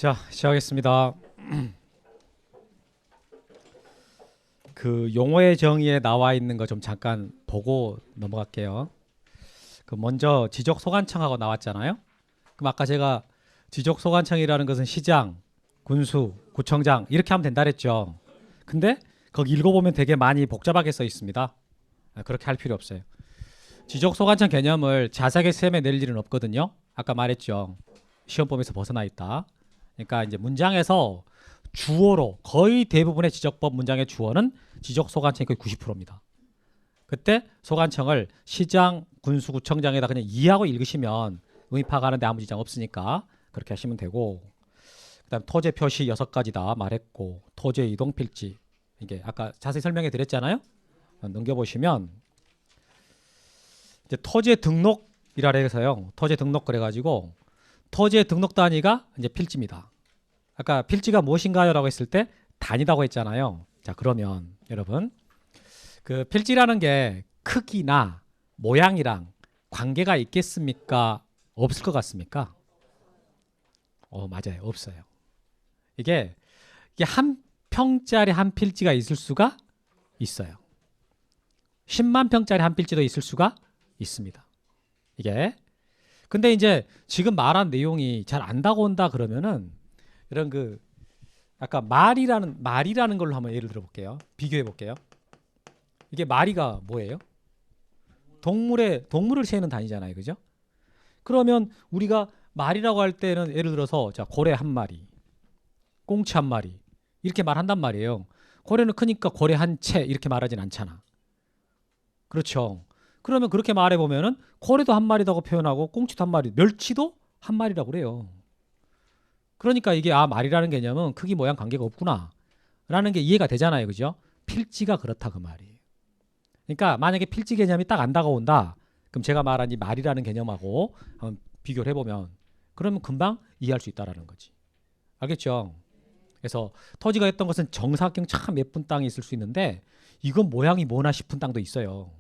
자, 시작하겠습니다. 그 용어의 정의에 나와 있는 거 좀 잠깐 보고 넘어갈게요. 그 먼저 지적소관청하고 나왔잖아요. 그럼 아까 제가 지적소관청이라는 것은 시장, 군수, 구청장 이렇게 하면 된다 그랬죠. 근데 거기 읽어보면 되게 많이 복잡하게 써 있습니다. 그렇게 할 필요 없어요. 지적소관청 개념을 자세하게 설명낼 일은 없거든요. 아까 말했죠. 시험범위에서 벗어나 있다. 그러니까 이제 문장에서 주어로 거의 대부분의 지적법 문장의 주어는 지적소관청이 거의 90%입니다. 그때 소관청을 시장, 군수, 구청장에다 그냥 이해하고 읽으시면 의미 파악하는데 아무 지장 없으니까 그렇게 하시면 되고, 그다음 토지 표시 6가지다 말했고, 토지 이동 필지 이게 아까 자세히 설명해 드렸잖아요. 넘겨보시면 이제 토지의 등록이라 해서요. 토지 등록 그래가지고 토지의 등록 단위가 이제 필지입니다. 아까 필지가 무엇인가요? 라고 했을 때 단위라고 했잖아요. 자, 그러면 여러분 그 필지라는 게 크기나 모양이랑 관계가 있겠습니까? 없을 것 같습니까? 맞아요. 없어요. 이게 한 평짜리 한 필지가 있을 수가 있어요. 10만 평짜리 한 필지도 있을 수가 있습니다. 이게 근데 이제 지금 말한 내용이 잘 안 다가온다 그러면은 이런 그 아까 말이라는 걸로 한번 예를 들어 볼게요. 비교해 볼게요. 이게 마리가 뭐예요? 동물을 세는 단위잖아요. 그죠? 그러면 우리가 말이라고 할 때는 예를 들어서 자, 고래 한 마리, 꽁치 한 마리 이렇게 말한단 말이에요. 고래는 크니까 고래 한 채 이렇게 말하진 않잖아. 그렇죠? 그러면 그렇게 말해 보면은 고래도 한 마리라고 표현하고 꽁치도 한 마리, 멸치도 한 마리라고 그래요. 그러니까 이게 말이라는 개념은 크기 모양 관계가 없구나 라는 게 이해가 되잖아요. 그죠? 필지가 그렇다 그 말이에요. 그러니까 만약에 필지 개념이 딱 안 다가온다, 그럼 제가 말한 이 말이라는 개념하고 한번 비교를 해보면 그러면 금방 이해할 수 있다라는 거지. 알겠죠? 그래서 토지가 했던 것은 정사각형 참 예쁜 땅이 있을 수 있는데 이건 모양이 뭐나 싶은 땅도 있어요.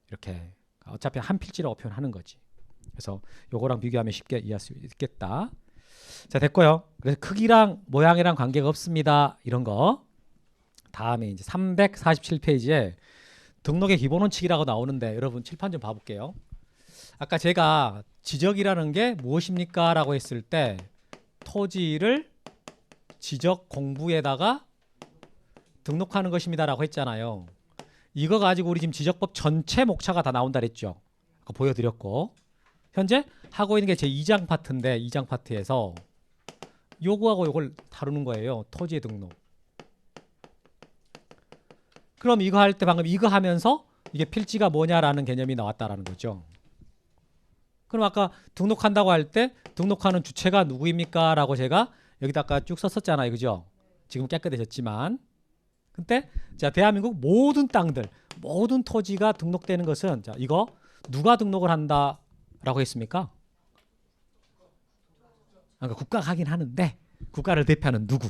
이렇게 어차피 한 필지라고 표현하는 거지. 그래서 요거랑 비교하면 쉽게 이해할 수 있겠다. 자, 됐고요. 그래서 크기랑 모양이랑 관계가 없습니다. 이런 거. 다음에 이제 347페이지에 등록의 기본 원칙이라고 나오는데 여러분 칠판 좀 봐볼게요. 아까 제가 지적이라는 게 무엇입니까? 라고 했을 때 토지를 지적 공부에다가 등록하는 것입니다. 라고 했잖아요. 이거 가지고 우리 지금 지적법 전체 목차가 다 나온다 그랬죠. 그거 보여드렸고, 현재 하고 있는 게 제 2장 파트인데 2장 파트에서 요거하고 요걸 다루는 거예요. 토지의 등록. 그럼 이거 할 때 방금 이거 하면서 이게 필지가 뭐냐라는 개념이 나왔다라는 거죠. 그럼 아까 등록한다고 할 때 등록하는 주체가 누구입니까? 라고 제가 여기다가 쭉 썼었잖아요. 그죠? 지금 깨끗해졌지만. 근데 자, 대한민국 모든 땅들, 모든 토지가 등록되는 것은 자, 이거 누가 등록을 한다라고 했습니까? 그러니까 국가가 하긴 하는데 국가를 대표하는 누구?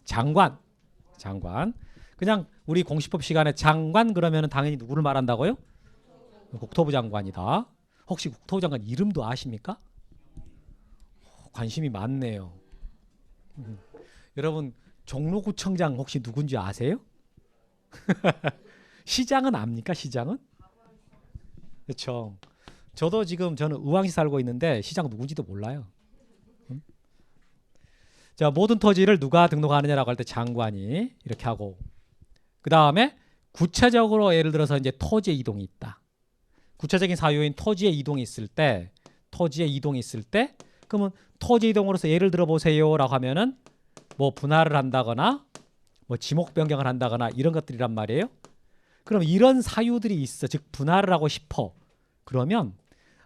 장관. 그냥 우리 공시법 시간에 장관 그러면 당연히 누구를 말한다고요? 국토부 장관이다. 혹시 국토부 장관 이름도 아십니까? 관심이 많네요. 여러분 종로구청장 혹시 누군지 아세요? 시장은 압니까? 시장은? 그렇죠. 저도 지금 저는 의왕시 살고 있는데 시장 누군지도 몰라요. 자, 모든 토지를 누가 등록하느냐라고 할 때 장관이 이렇게 하고, 그 다음에 구체적으로 예를 들어서 이제 토지의 이동이 있다. 구체적인 사유인 토지의 이동이 있을 때, 그러면 토지 이동으로서 예를 들어 보세요라고 하면은 뭐 분할을 한다거나 뭐 지목 변경을 한다거나 이런 것들이란 말이에요. 그럼 이런 사유들이 있어. 즉 분할을 하고 싶어. 그러면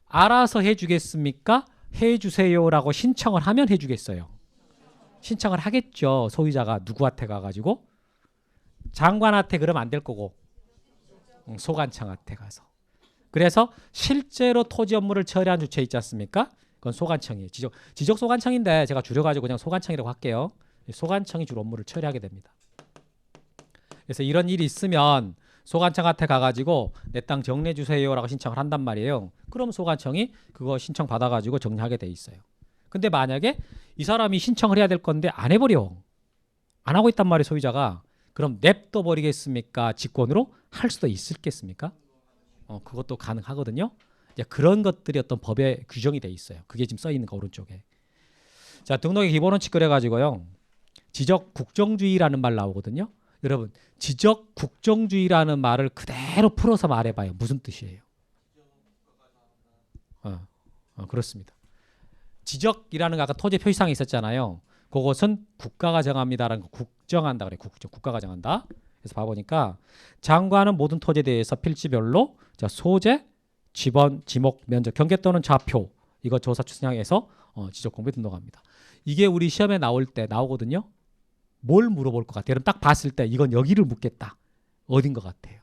알아서 해주겠습니까? 해주세요라고 신청을 하면 해주겠어요. 신청을 하겠죠. 소유자가 누구한테 가가지고 장관한테 그러면 안 될 거고 소관청한테 가서. 그래서 실제로 토지 업무를 처리한 주체 있지 않습니까? 그건 소관청이에요. 지적 소관청인데 제가 줄여가지고 그냥 소관청이라고 할게요. 소관청이 주로 업무를 처리하게 됩니다. 그래서 이런 일이 있으면 소관청한테 가가지고 내 땅 정리해 주세요라고 신청을 한단 말이에요. 그럼 소관청이 그거 신청 받아가지고 정리하게 돼 있어요. 근데 만약에 이 사람이 신청을 해야 될 건데 안 해버려. 안 하고 있단 말이에요, 소유자가. 그럼 냅둬 버리겠습니까? 직권으로 할 수도 있겠습니까? 그것도 가능하거든요. 이제 그런 것들이 어떤 법에 규정이 돼 있어요. 그게 지금 써 있는 거 오른쪽에. 자, 등록의 기본 원칙 그래가지고요. 지적 국정주의라는 말 나오거든요. 여러분, 지적 국정주의라는 말을 그대로 풀어서 말해봐요. 무슨 뜻이에요? 그렇습니다. 지적이라는 거 아까 토지 표시상에 있었잖아요. 그것은 국가가 정합니다라는 거, 국정한다 그래. 국가가 정한다. 그래서 봐보니까 장관은 모든 토지에 대해서 필지별로 자, 소재, 지번, 지목, 면적, 경계 또는 좌표 이거 조사 추진항에서 지적 공부에 등록합니다. 이게 우리 시험에 나올 때 나오거든요. 뭘 물어볼 것 같아요? 여러분 딱 봤을 때 이건 여기를 묻겠다. 어딘 것 같아요?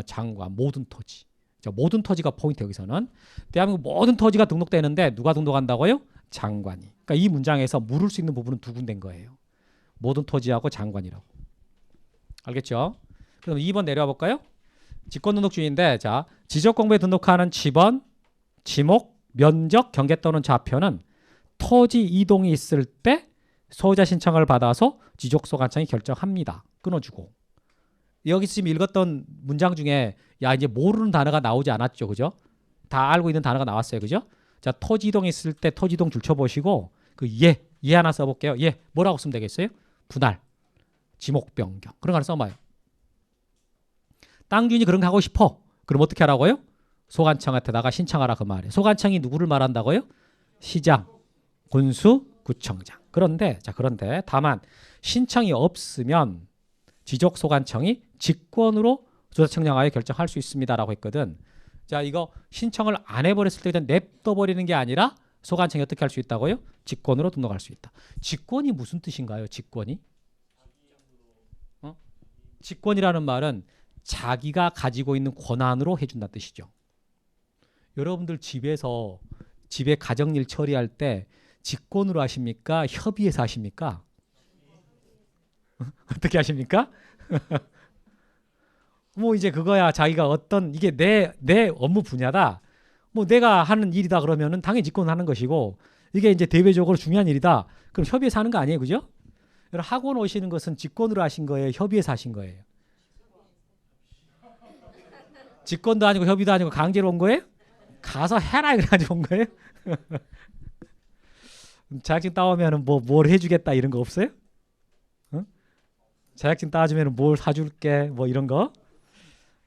장관, 모든 토지. 자, 모든 토지가 포인트 여기서는. 대한민국 모든 토지가 등록되는데 누가 등록한다고요? 장관이. 그러니까 이 문장에서 물을 수 있는 부분은 두 군데인 거예요. 모든 토지하고 장관이라고. 알겠죠? 그럼 2번 내려와 볼까요? 직권등록주의인데 자, 지적공부에 등록하는 지번, 지목, 면적, 경계 또는 좌표는 토지 이동이 있을 때 소유자 신청을 받아서 지적소관청이 결정합니다. 끊어주고. 여기서 지금 읽었던 문장 중에 야 이제 모르는 단어가 나오지 않았죠. 그죠? 다 알고 있는 단어가 나왔어요. 그죠? 자, 토지 이동 있을 때 토지 이동 줄 쳐보시고 그 예 하나 써볼게요. 예 뭐라고 쓰면 되겠어요? 분할, 지목 변경 그런 거 하나 써봐요. 땅 주인이 그런 거 하고 싶어. 그럼 어떻게 하라고요? 소관청한테다가 신청하라 그 말이에요. 소관청이 누구를 말한다고요? 시장, 군수, 구청장. 그런데 다만 신청이 없으면 지적소관청이 직권으로 조사청량하여 결정할 수 있습니다라고 했거든. 자, 이거 신청을 안 해버렸을 때 그냥 냅둬버리는 게 아니라 소관청이 어떻게 할 수 있다고요? 직권으로 등록할 수 있다. 직권이 무슨 뜻인가요? 직권이? 직권이라는 말은 자기가 가지고 있는 권한으로 해준다는 뜻이죠. 여러분들 집에 가정일 처리할 때 직권으로 하십니까? 협의해서 하십니까? 어떻게 하십니까? 뭐 이제 그거야 자기가 어떤 이게 내 업무 분야다. 뭐 내가 하는 일이다 그러면은 당연히 직권을 하는 것이고 이게 이제 대외적으로 중요한 일이다. 그럼 협의해서 하는 거 아니에요, 그죠? 여러분 학원 오시는 것은 직권으로 하신 거예요, 협의해서 하신 거예요? 직권도 아니고 협의도 아니고 강제로 온 거예요? 가서 해라 그래가지고 온 거예요? 자격증 따오면은 뭘 해주겠다 이런 거 없어요? 자격증 따주면 뭘 사줄게 뭐 이런 거.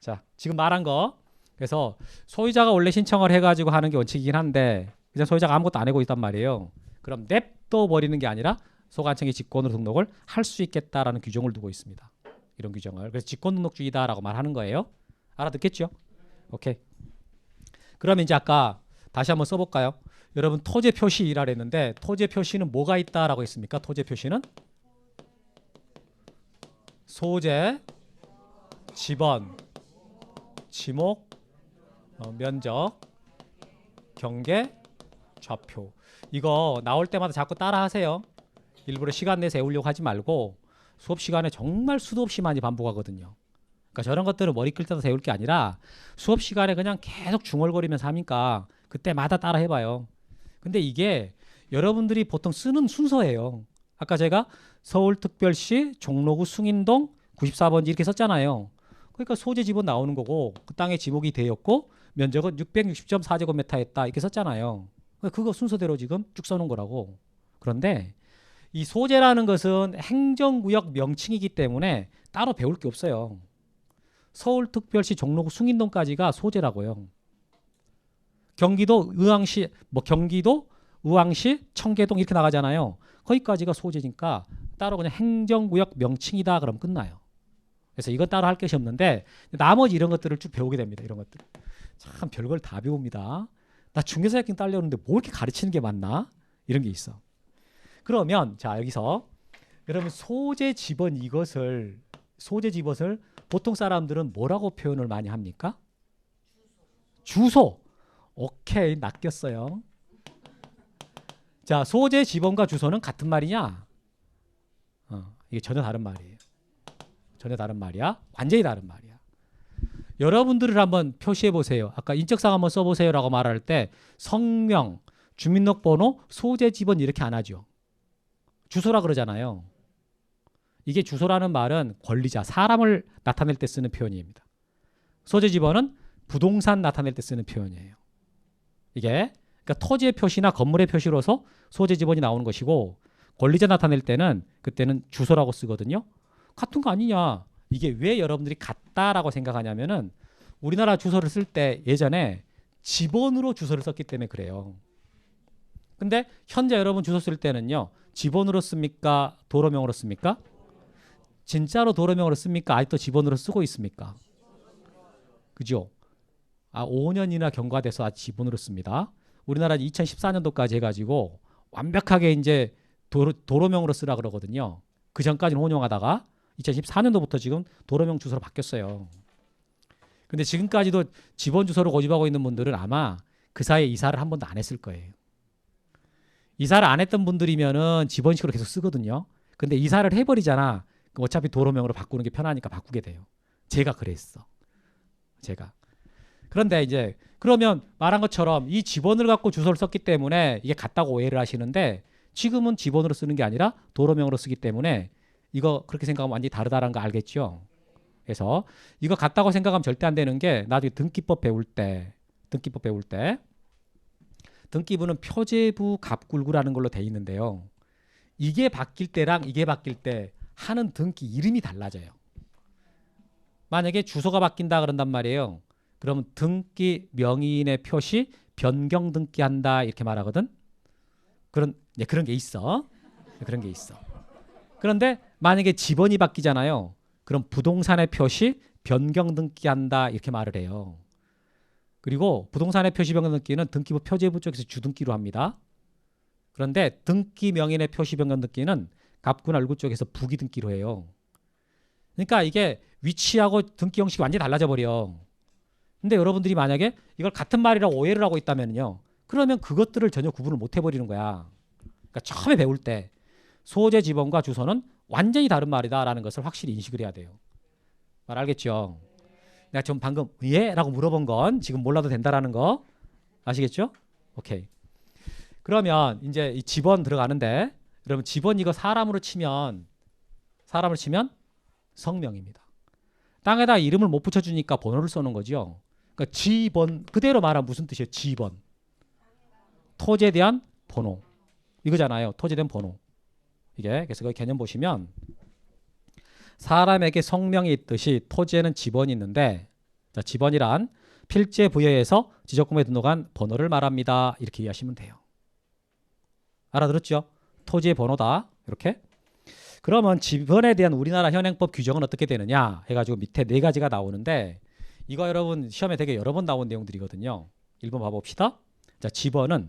자, 지금 말한 거. 그래서 소유자가 원래 신청을 해가지고 하는 게 원칙이긴 한데 이제 소유자가 아무것도 안 하고 있단 말이에요. 그럼 냅둬 버리는 게 아니라 소관청이 직권으로 등록을 할 수 있겠다라는 규정을 두고 있습니다. 이런 규정을. 그래서 직권등록주의다라고 말하는 거예요. 알아듣겠죠? 오케이. 그러면 이제 아까 다시 한번 써볼까요? 여러분 토지 표시라 했는데 토지 표시는 뭐가 있다라고 했습니까? 토지 표시는 소재, 지번, 지목, 면적, 경계, 좌표. 이거 나올 때마다 자꾸 따라 하세요. 일부러 시간 내서 외우려고 하지 말고 수업 시간에 정말 수도 없이 많이 반복하거든요. 그러니까 저런 것들은 머리 끌 때도 세울 게 아니라 수업 시간에 그냥 계속 중얼거리면서 하니까 그때마다 따라 해봐요. 근데 이게 여러분들이 보통 쓰는 순서예요. 아까 제가 서울특별시 종로구 숭인동 94번지 이렇게 썼잖아요. 그러니까 소재 지번 나오는 거고 그 땅의 지목이 되었고 면적은 660.4제곱미터였다 이렇게 썼잖아요. 그거 순서대로 지금 쭉 써놓은 거라고. 그런데 이 소재라는 것은 행정구역 명칭이기 때문에 따로 배울 게 없어요. 서울특별시 종로구 숭인동까지가 소재라고요. 경기도 의왕시 경기도 의왕시 청계동 이렇게 나가잖아요. 거기까지가 소재니까 따로 그냥 행정구역 명칭이다 그러면 끝나요. 그래서 이건 따로 할 것이 없는데 나머지 이런 것들을 쭉 배우게 됩니다. 이런 것들 참 별걸 다 배웁니다. 나 중개사학교 딸려오는데 뭐 이렇게 가르치는 게 맞나? 이런 게 있어. 그러면 자 여기서 여러분 소재 지번 이것을 보통 사람들은 뭐라고 표현을 많이 합니까? 주소. 오케이, 낚였어요. 자, 소재 지번과 주소는 같은 말이냐? 이게 전혀 다른 말이에요. 전혀 다른 말이야. 완전히 다른 말이야. 여러분들을 한번 표시해 보세요. 아까 인적사항 한번 써보세요라고 말할 때 성명, 주민등록번호, 소재 지번 이렇게 안 하죠. 주소라 그러잖아요. 이게 주소라는 말은 권리자, 사람을 나타낼 때 쓰는 표현입니다. 소재 지번은 부동산 나타낼 때 쓰는 표현이에요. 이게 그러니까 토지의 표시나 건물의 표시로서 소재 지번이 나오는 것이고 권리자 나타낼 때는 그때는 주소라고 쓰거든요. 같은 거 아니냐. 이게 왜 여러분들이 같다라고 생각하냐면은 우리나라 주소를 쓸 때 예전에 지번으로 주소를 썼기 때문에 그래요. 근데 현재 여러분 주소 쓸 때는요. 지번으로 씁니까? 도로명으로 씁니까? 진짜로 도로명으로 씁니까? 아직도 지번으로 쓰고 있습니까? 그죠? 5년이나 경과돼서 아직 지번으로 씁니다. 우리나라 2014년도까지 해가지고 완벽하게 이제 도로명으로 쓰라 그러거든요. 그 전까지는 혼용하다가 2014년도부터 지금 도로명 주소로 바뀌었어요. 근데 지금까지도 지번 주소로 고집하고 있는 분들은 아마 그 사이에 이사를 한 번도 안 했을 거예요. 이사를 안 했던 분들이면은 지번식으로 계속 쓰거든요. 근데 이사를 해버리잖아. 어차피 도로명으로 바꾸는 게 편하니까 바꾸게 돼요. 제가 그랬어. 제가. 그런데 이제 그러면 말한 것처럼 이 지번을 갖고 주소를 썼기 때문에 이게 같다고 오해를 하시는데 지금은 지번으로 쓰는 게 아니라 도로명으로 쓰기 때문에 이거 그렇게 생각하면 완전히 다르다는 거 알겠죠? 그래서 이거 같다고 생각하면 절대 안 되는 게 나중에 등기법 배울 때 등기부는 표제부 갑굴구라는 걸로 돼 있는데요. 이게 바뀔 때랑 이게 바뀔 때 하는 등기 이름이 달라져요. 만약에 주소가 바뀐다 그런단 말이에요. 그러면 등기 명의인의 표시 변경 등기한다 이렇게 말하거든. 그런 게 있어. 그런 게 있어. 그런데 만약에 지번이 바뀌잖아요. 그럼 부동산의 표시 변경 등기한다 이렇게 말을 해요. 그리고 부동산의 표시 변경 등기는 등기부 표제부 쪽에서 주등기로 합니다. 그런데 등기 명인의 표시 변경 등기는 갑구나 을구 쪽에서 부기 등기로 해요. 그러니까 이게 위치하고 등기 형식이 완전히 달라져 버려. 근데 여러분들이 만약에 이걸 같은 말이라고 오해를 하고 있다면요. 그러면 그것들을 전혀 구분을 못 해버리는 거야. 그러니까 처음에 배울 때 소재 지번과 주소는 완전히 다른 말이다라는 것을 확실히 인식을 해야 돼요. 말 알겠죠? 내가 좀 방금 예? 라고 물어본 건 지금 몰라도 된다라는 거 아시겠죠? 오케이. 그러면 이제 이 지번 들어가는데 여러분 지번 이거 사람을 치면 성명입니다. 땅에다 이름을 못 붙여주니까 번호를 써놓은 거죠. 그러니까 지번 그대로 말하면 무슨 뜻이에요? 지번. 토지에 대한 번호. 이거잖아요. 토지에 대한 번호. 이게 그래서 그 개념 보시면 사람에게 성명이 있듯이 토지에는 지번이 있는데 자, 지번이란 필지에 부여해서 지적금에 등록한 번호를 말합니다. 이렇게 이해하시면 돼요. 알아들었죠? 토지의 번호다. 이렇게. 그러면 지번에 대한 우리나라 현행법 규정은 어떻게 되느냐 해가지고 밑에 4가지가 나오는데 이거 여러분 시험에 되게 여러 번 나온 내용들이거든요. 1번 봐봅시다. 자, 지번은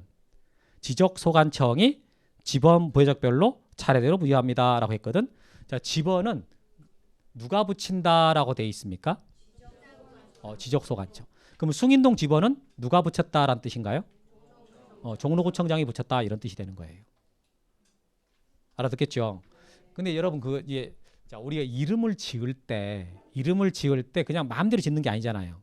지적소관청이 지번 부여적별로 차례대로 부여합니다. 라고 했거든. 자, 지번은 누가 붙인다라고 돼 있습니까? 지적소관청. 그럼 숭인동 지번은 누가 붙였다라는 뜻인가요? 종로구청장이 붙였다 이런 뜻이 되는 거예요. 알아듣겠죠? 근데 여러분 자, 우리가 이름을 지을 때 그냥 마음대로 짓는 게 아니잖아요.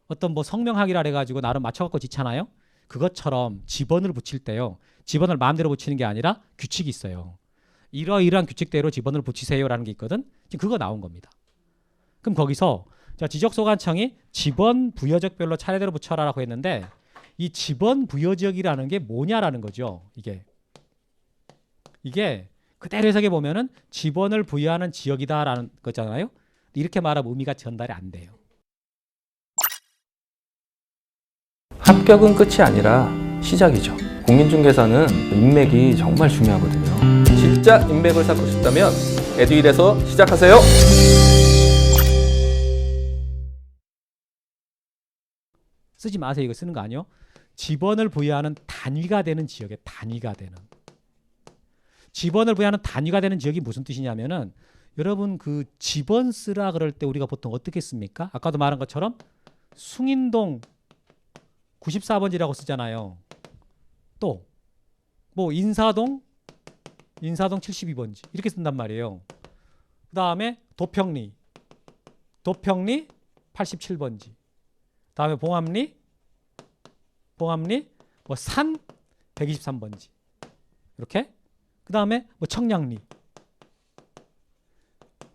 어떤 뭐 성명학이라 해가지고 나름 맞춰갖고 짓잖아요. 그것처럼 지번을 붙일 때요. 지번을 마음대로 붙이는 게 아니라 규칙이 있어요. 이러이러한 규칙대로 지번을 붙이세요라는 게 있거든. 지금 그거 나온 겁니다. 그럼 거기서 자, 지적소관청이 지번 부여지역별로 차례대로 붙여라라고 했는데 이 지번 부여지역이라는 게 뭐냐라는 거죠. 이게 그대로 해석해 보면은 지번을 부여하는 지역이다라는 거잖아요. 이렇게 말하면 의미가 전달이 안 돼요. 합격은 끝이 아니라 시작이죠. 공인중개사는 인맥이 정말 중요하거든요. 진짜 인맥을 쌓고 싶다면 에듀윌에서 시작하세요. 쓰지 마세요. 이거 쓰는 거 아니요. 지번을 부여하는 단위가 되는 지역에 단위가 되는. 지번을 부여하는 단위가 되는 지역이 무슨 뜻이냐면은 여러분 그 지번 쓰라 그럴 때 우리가 보통 어떻게 씁니까? 아까도 말한 것처럼 숭인동 94번지라고 쓰잖아요. 또 뭐 인사동 72번지 이렇게 쓴단 말이에요. 그 다음에 도평리 87번지. 다음에 봉암리 뭐 산 123번지. 이렇게. 그 다음에 뭐 청량리.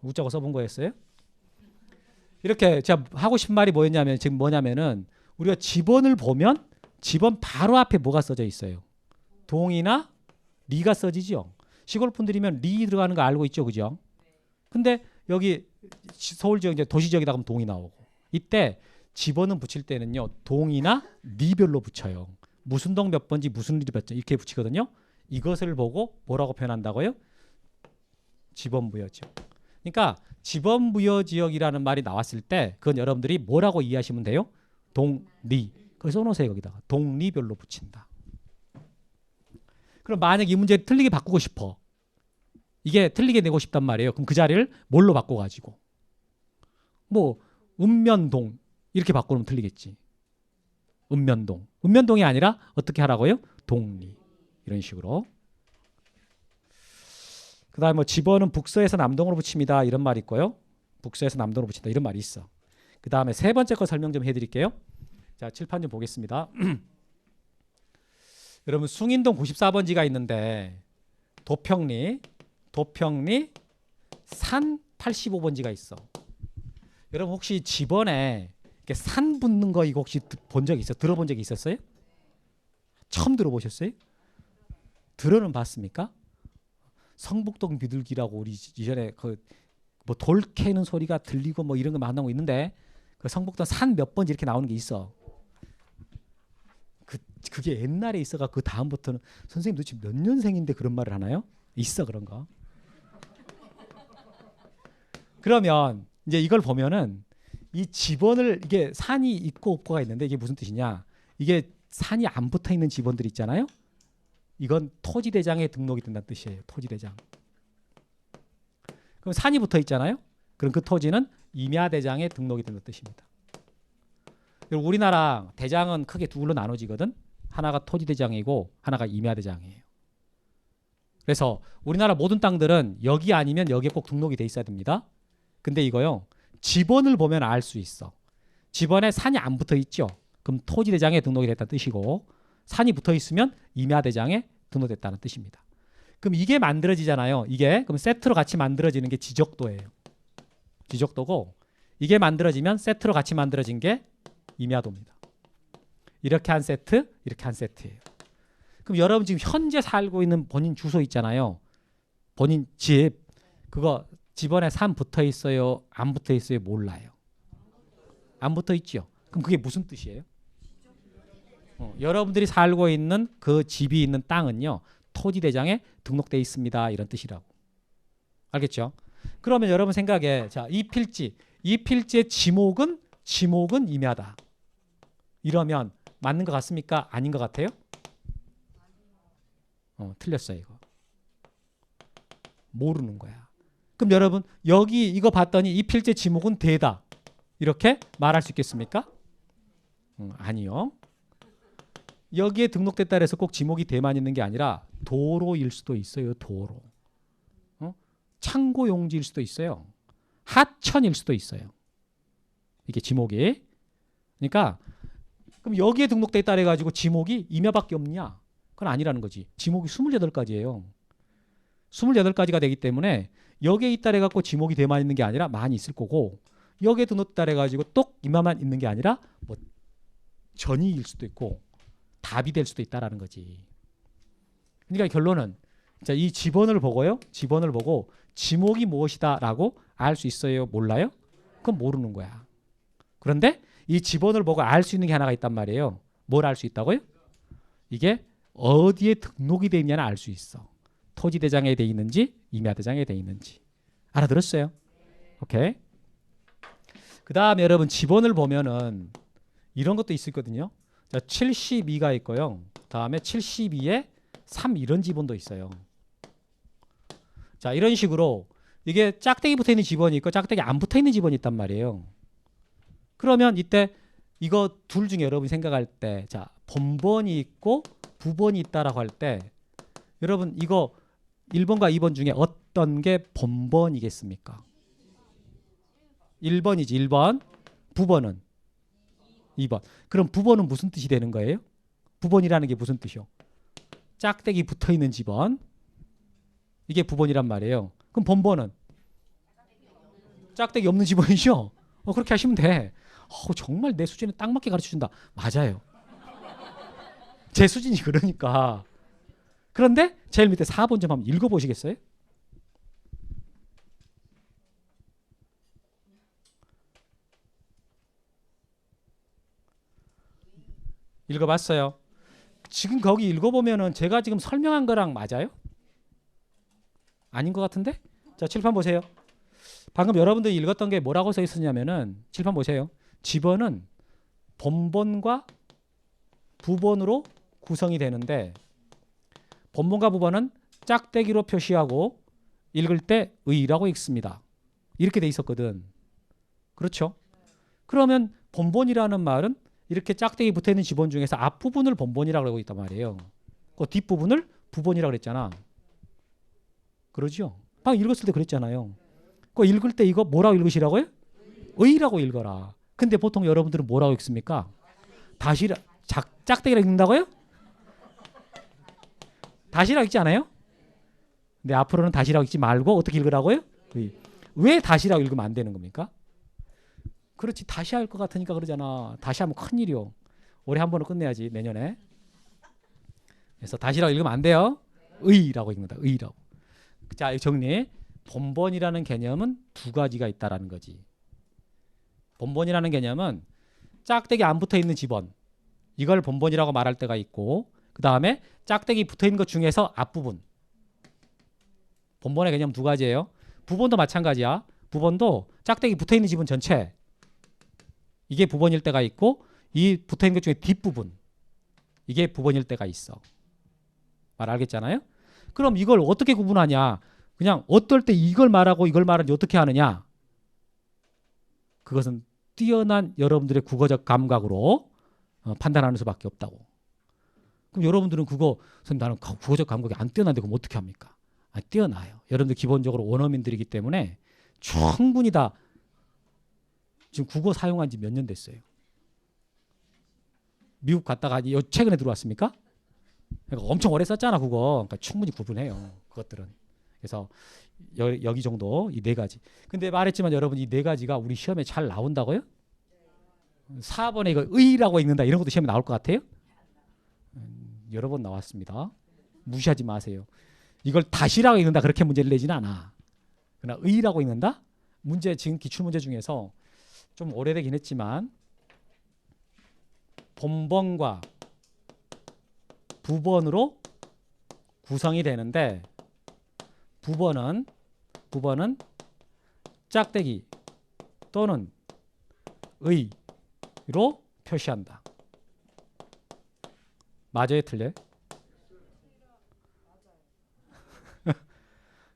우자고 써본 거였어요? 이렇게 제가 하고 싶은 말이 뭐였냐면 지금 뭐냐면은 우리가 집원을 보면 집원 바로 앞에 뭐가 써져 있어요? 동이나 리가 써지죠. 시골 분들이면 리 들어가는 거 알고 있죠, 그죠? 근데 여기 서울 지역 이제 도시 지역이다 그러면 동이 나오고 이때 집원은 붙일 때는요 동이나 리별로 붙여요. 무슨 동 몇 번지 무슨 리 몇 번 이렇게 붙이거든요. 이것을 보고 뭐라고 표현한다고요? 집원부여 지역. 그러니까 집원부여 지역이라는 말이 나왔을 때 그건 여러분들이 뭐라고 이해하시면 돼요? 동리. 거기 써놓으세요. 거기다가 동리별로 붙인다. 그럼 만약 이 문제를 틀리게 바꾸고 싶어. 이게 틀리게 내고 싶단 말이에요. 그럼 그 자리를 뭘로 바꿔가지고 뭐 읍면동 이렇게 바꾸면 틀리겠지. 읍면동. 읍면동이 아니라 어떻게 하라고요? 동리. 이런 식으로. 그 다음에 뭐 집원은 북서에서 남동으로 붙입니다. 이런 말이 있고요. 북서에서 남동으로 붙인다. 이런 말이 있어. 그 다음에 세 번째 거 설명 좀 해드릴게요. 자, 칠판 좀 보겠습니다. 여러분 숭인동 94번지가 있는데 도평리 산 85번지가 있어. 여러분 혹시 집원에 이렇게 산 붙는 거 이거 혹시 본 적 있어? 들어본 적이 있었어요? 처음 들어보셨어요? 들어는 봤습니까? 성북동 비둘기라고 우리 이전에 그 뭐 돌 캐는 소리가 들리고 뭐 이런 거 만나고 있는데 그 성북동 산 몇 번지 이렇게 나오는 게 있어. 그게 옛날에 있어가 그 다음부터는 선생님 도대체 몇 년생인데 그런 말을 하나요? 있어 그런 거. 그러면 이제 이걸 보면은 이 집원을 이게 산이 있고 없고가 있는데 이게 무슨 뜻이냐? 이게 산이 안 붙어 있는 집원들 있잖아요. 이건 토지대장에 등록이 된다는 뜻이에요. 토지대장. 그럼 산이 붙어 있잖아요. 그럼 그 토지는 임야대장에 등록이 된다는 뜻입니다. 우리나라 대장은 크게 둘로 나눠지거든. 하나가 토지대장이고 하나가 임야대장이에요. 그래서 우리나라 모든 땅들은 여기 아니면 여기에 꼭 등록이 돼 있어야 됩니다. 근데 이거요. 집원을 보면 알 수 있어. 집원에 산이 안 붙어 있죠. 그럼 토지대장에 등록이 됐다는 뜻이고 산이 붙어 있으면 임야대장에 등록됐다는 뜻입니다. 그럼 이게 만들어지잖아요. 이게 그럼 세트로 같이 만들어지는 게 지적도예요. 지적도고 이게 만들어지면 세트로 같이 만들어진 게 임야도입니다. 이렇게 한 세트, 이렇게 한 세트예요. 그럼 여러분 지금 현재 살고 있는 본인 주소 있잖아요. 본인 집 그거 집원에 산 붙어 있어요? 안 붙어 있어요? 몰라요. 안 붙어 있죠. 그럼 그게 무슨 뜻이에요? 여러분들이 살고 있는 그 집이 있는 땅은요. 토지대장에 등록돼 있습니다. 이런 뜻이라고. 알겠죠? 그러면 여러분 생각에 자, 이 필지의 지목은 임야다. 이러면 맞는 것 같습니까? 아닌 것 같아요? 틀렸어요 이거. 모르는 거야. 그럼 여러분 여기 이거 봤더니 이 필지 지목은 대다. 이렇게 말할 수 있겠습니까? 아니요. 여기에 등록됐다 해서 꼭 지목이 대만 있는 게 아니라 도로일 수도 있어요. 도로. 창고 용지일 수도 있어요. 하천일 수도 있어요. 이게 지목이. 그러니까 그럼 여기에 등록돼 있다 해가지고 지목이 임야밖에 없냐? 그건 아니라는 거지. 지목이 28가지예요. 28가지가 되기 때문에 여기에 있다 해갖고 지목이 대만 있는 게 아니라 많이 있을 거고 여기에 등록됐다 해가지고 똑 임야만 있는 게 아니라 뭐 전이일 수도 있고 답이 될 수도 있다라는 거지. 그러니까 결론은 자, 이 지번을 보고요. 지번을 보고 지목이 무엇이다라고 알 수 있어요? 몰라요? 그건 모르는 거야. 그런데 이 지번을 보고 알 수 있는 게 하나가 있단 말이에요. 뭘 알 수 있다고요? 이게 어디에 등록이 돼 있냐는 알 수 있어. 토지대장에 돼 있는지 임야대장에 돼 있는지. 알아들었어요? 오케이. 그 다음에 여러분 지번을 보면은 이런 것도 있거든요. 자, 72가 있고요. 다음에 72에 3 이런 지번도 있어요. 자, 이런 식으로 이게 짝대기 붙어 있는 지번이 있고 짝대기 안 붙어 있는 지번이 있단 말이에요. 그러면 이때 이거 둘 중에 여러분이 생각할 때 자, 본번이 있고 부번이 있다라고 할 때 여러분 이거 1번과 2번 중에 어떤 게 본번이겠습니까? 1번이지 1번. 부번은 2번. 그럼 부번은 무슨 뜻이 되는 거예요? 부번이라는 게 무슨 뜻이요? 짝대기 붙어 있는 집원. 이게 부번이란 말이에요. 그럼 번번은 짝대기 없는 집원이죠. 그렇게 하시면 돼. 정말 내 수준에 딱 맞게 가르쳐준다. 맞아요. 제 수준이 그러니까. 그런데 제일 밑에 4번 좀 한번 읽어보시겠어요? 읽어봤어요. 지금 거기 읽어보면은 제가 지금 설명한 거랑 맞아요? 아닌 것 같은데? 자, 칠판 보세요. 방금 여러분들이 읽었던 게 뭐라고 써 있었냐면은 칠판 보세요. 집어는 번번과 부번으로 구성이 되는데 번번과 부번은 짝대기로 표시하고 읽을 때 의라고 읽습니다. 이렇게 돼 있었거든. 그렇죠? 그러면 번번이라는 말은 이렇게 짝대기 붙어있는 집원 중에서 앞부분을 번번이라고 하고 있단 말이에요. 그 뒷부분을 부번이라고 그랬잖아. 그러죠? 방금 읽었을 때 그랬잖아요. 그 읽을 때 이거 뭐라고 읽으시라고요? 의라고 읽어라. 근데 보통 여러분들은 뭐라고 읽습니까? 짝대기라고 읽는다고요? 다시라고 읽지 않아요? 근데 앞으로는 다시라고 읽지 말고 어떻게 읽으라고요? 왜 다시라고 읽으면 안 되는 겁니까? 그렇지, 다시 할 것 같으니까 그러잖아. 다시 하면 큰일이요. 올해 한 번은 끝내야지, 내년에. 그래서 다시라고 읽으면 안 돼요. 의라고 읽는다. 의라고. 자, 정리. 번번이라는 개념은 두 가지가 있다라는 거지. 번번이라는 개념은 짝대기 안 붙어 있는 집원, 이걸 번번이라고 말할 때가 있고, 그 다음에 짝대기 붙어 있는 것 중에서 앞부분. 번번의 개념 두 가지예요. 부번도 마찬가지야. 부번도 짝대기 붙어 있는 집은 전체, 이게 부번일 때가 있고, 이 붙어 있는 것 중에 뒷부분, 이게 부번일 때가 있어. 말 알겠잖아요? 그럼 이걸 어떻게 구분하냐? 그냥 어떨 때 이걸 말하고 이걸 말하는지 어떻게 하느냐? 그것은 뛰어난 여러분들의 국어적 감각으로 판단하는 수밖에 없다고. 그럼 여러분들은 그거, 선생님 나는 국어적 감각이 안 뛰어난데 그럼 어떻게 합니까? 뛰어나요. 여러분들 기본적으로 원어민들이기 때문에 충분히 다 지금 국어 사용한 지 몇 년 됐어요. 미국 갔다가 최근에 들어왔습니까? 그러니까 엄청 오래 썼잖아 국어. 그러니까 충분히 구분해요. 그것들은. 그래서 여기 정도 이 네 가지. 근데 말했지만 여러분 이 네 가지가 우리 시험에 잘 나온다고요? 4번에 이거 의라고 읽는다 이런 것도 시험에 나올 것 같아요? 여러 번 나왔습니다. 무시하지 마세요. 이걸 다시라고 읽는다 그렇게 문제를 내지는 않아. 그러나 의라고 읽는다? 문제 지금 기출문제 중에서 좀 오래되긴 했지만 본번과 부번으로 구성이 되는데 부번은 짝대기 또는 의로 표시한다. 맞아요, 틀려요?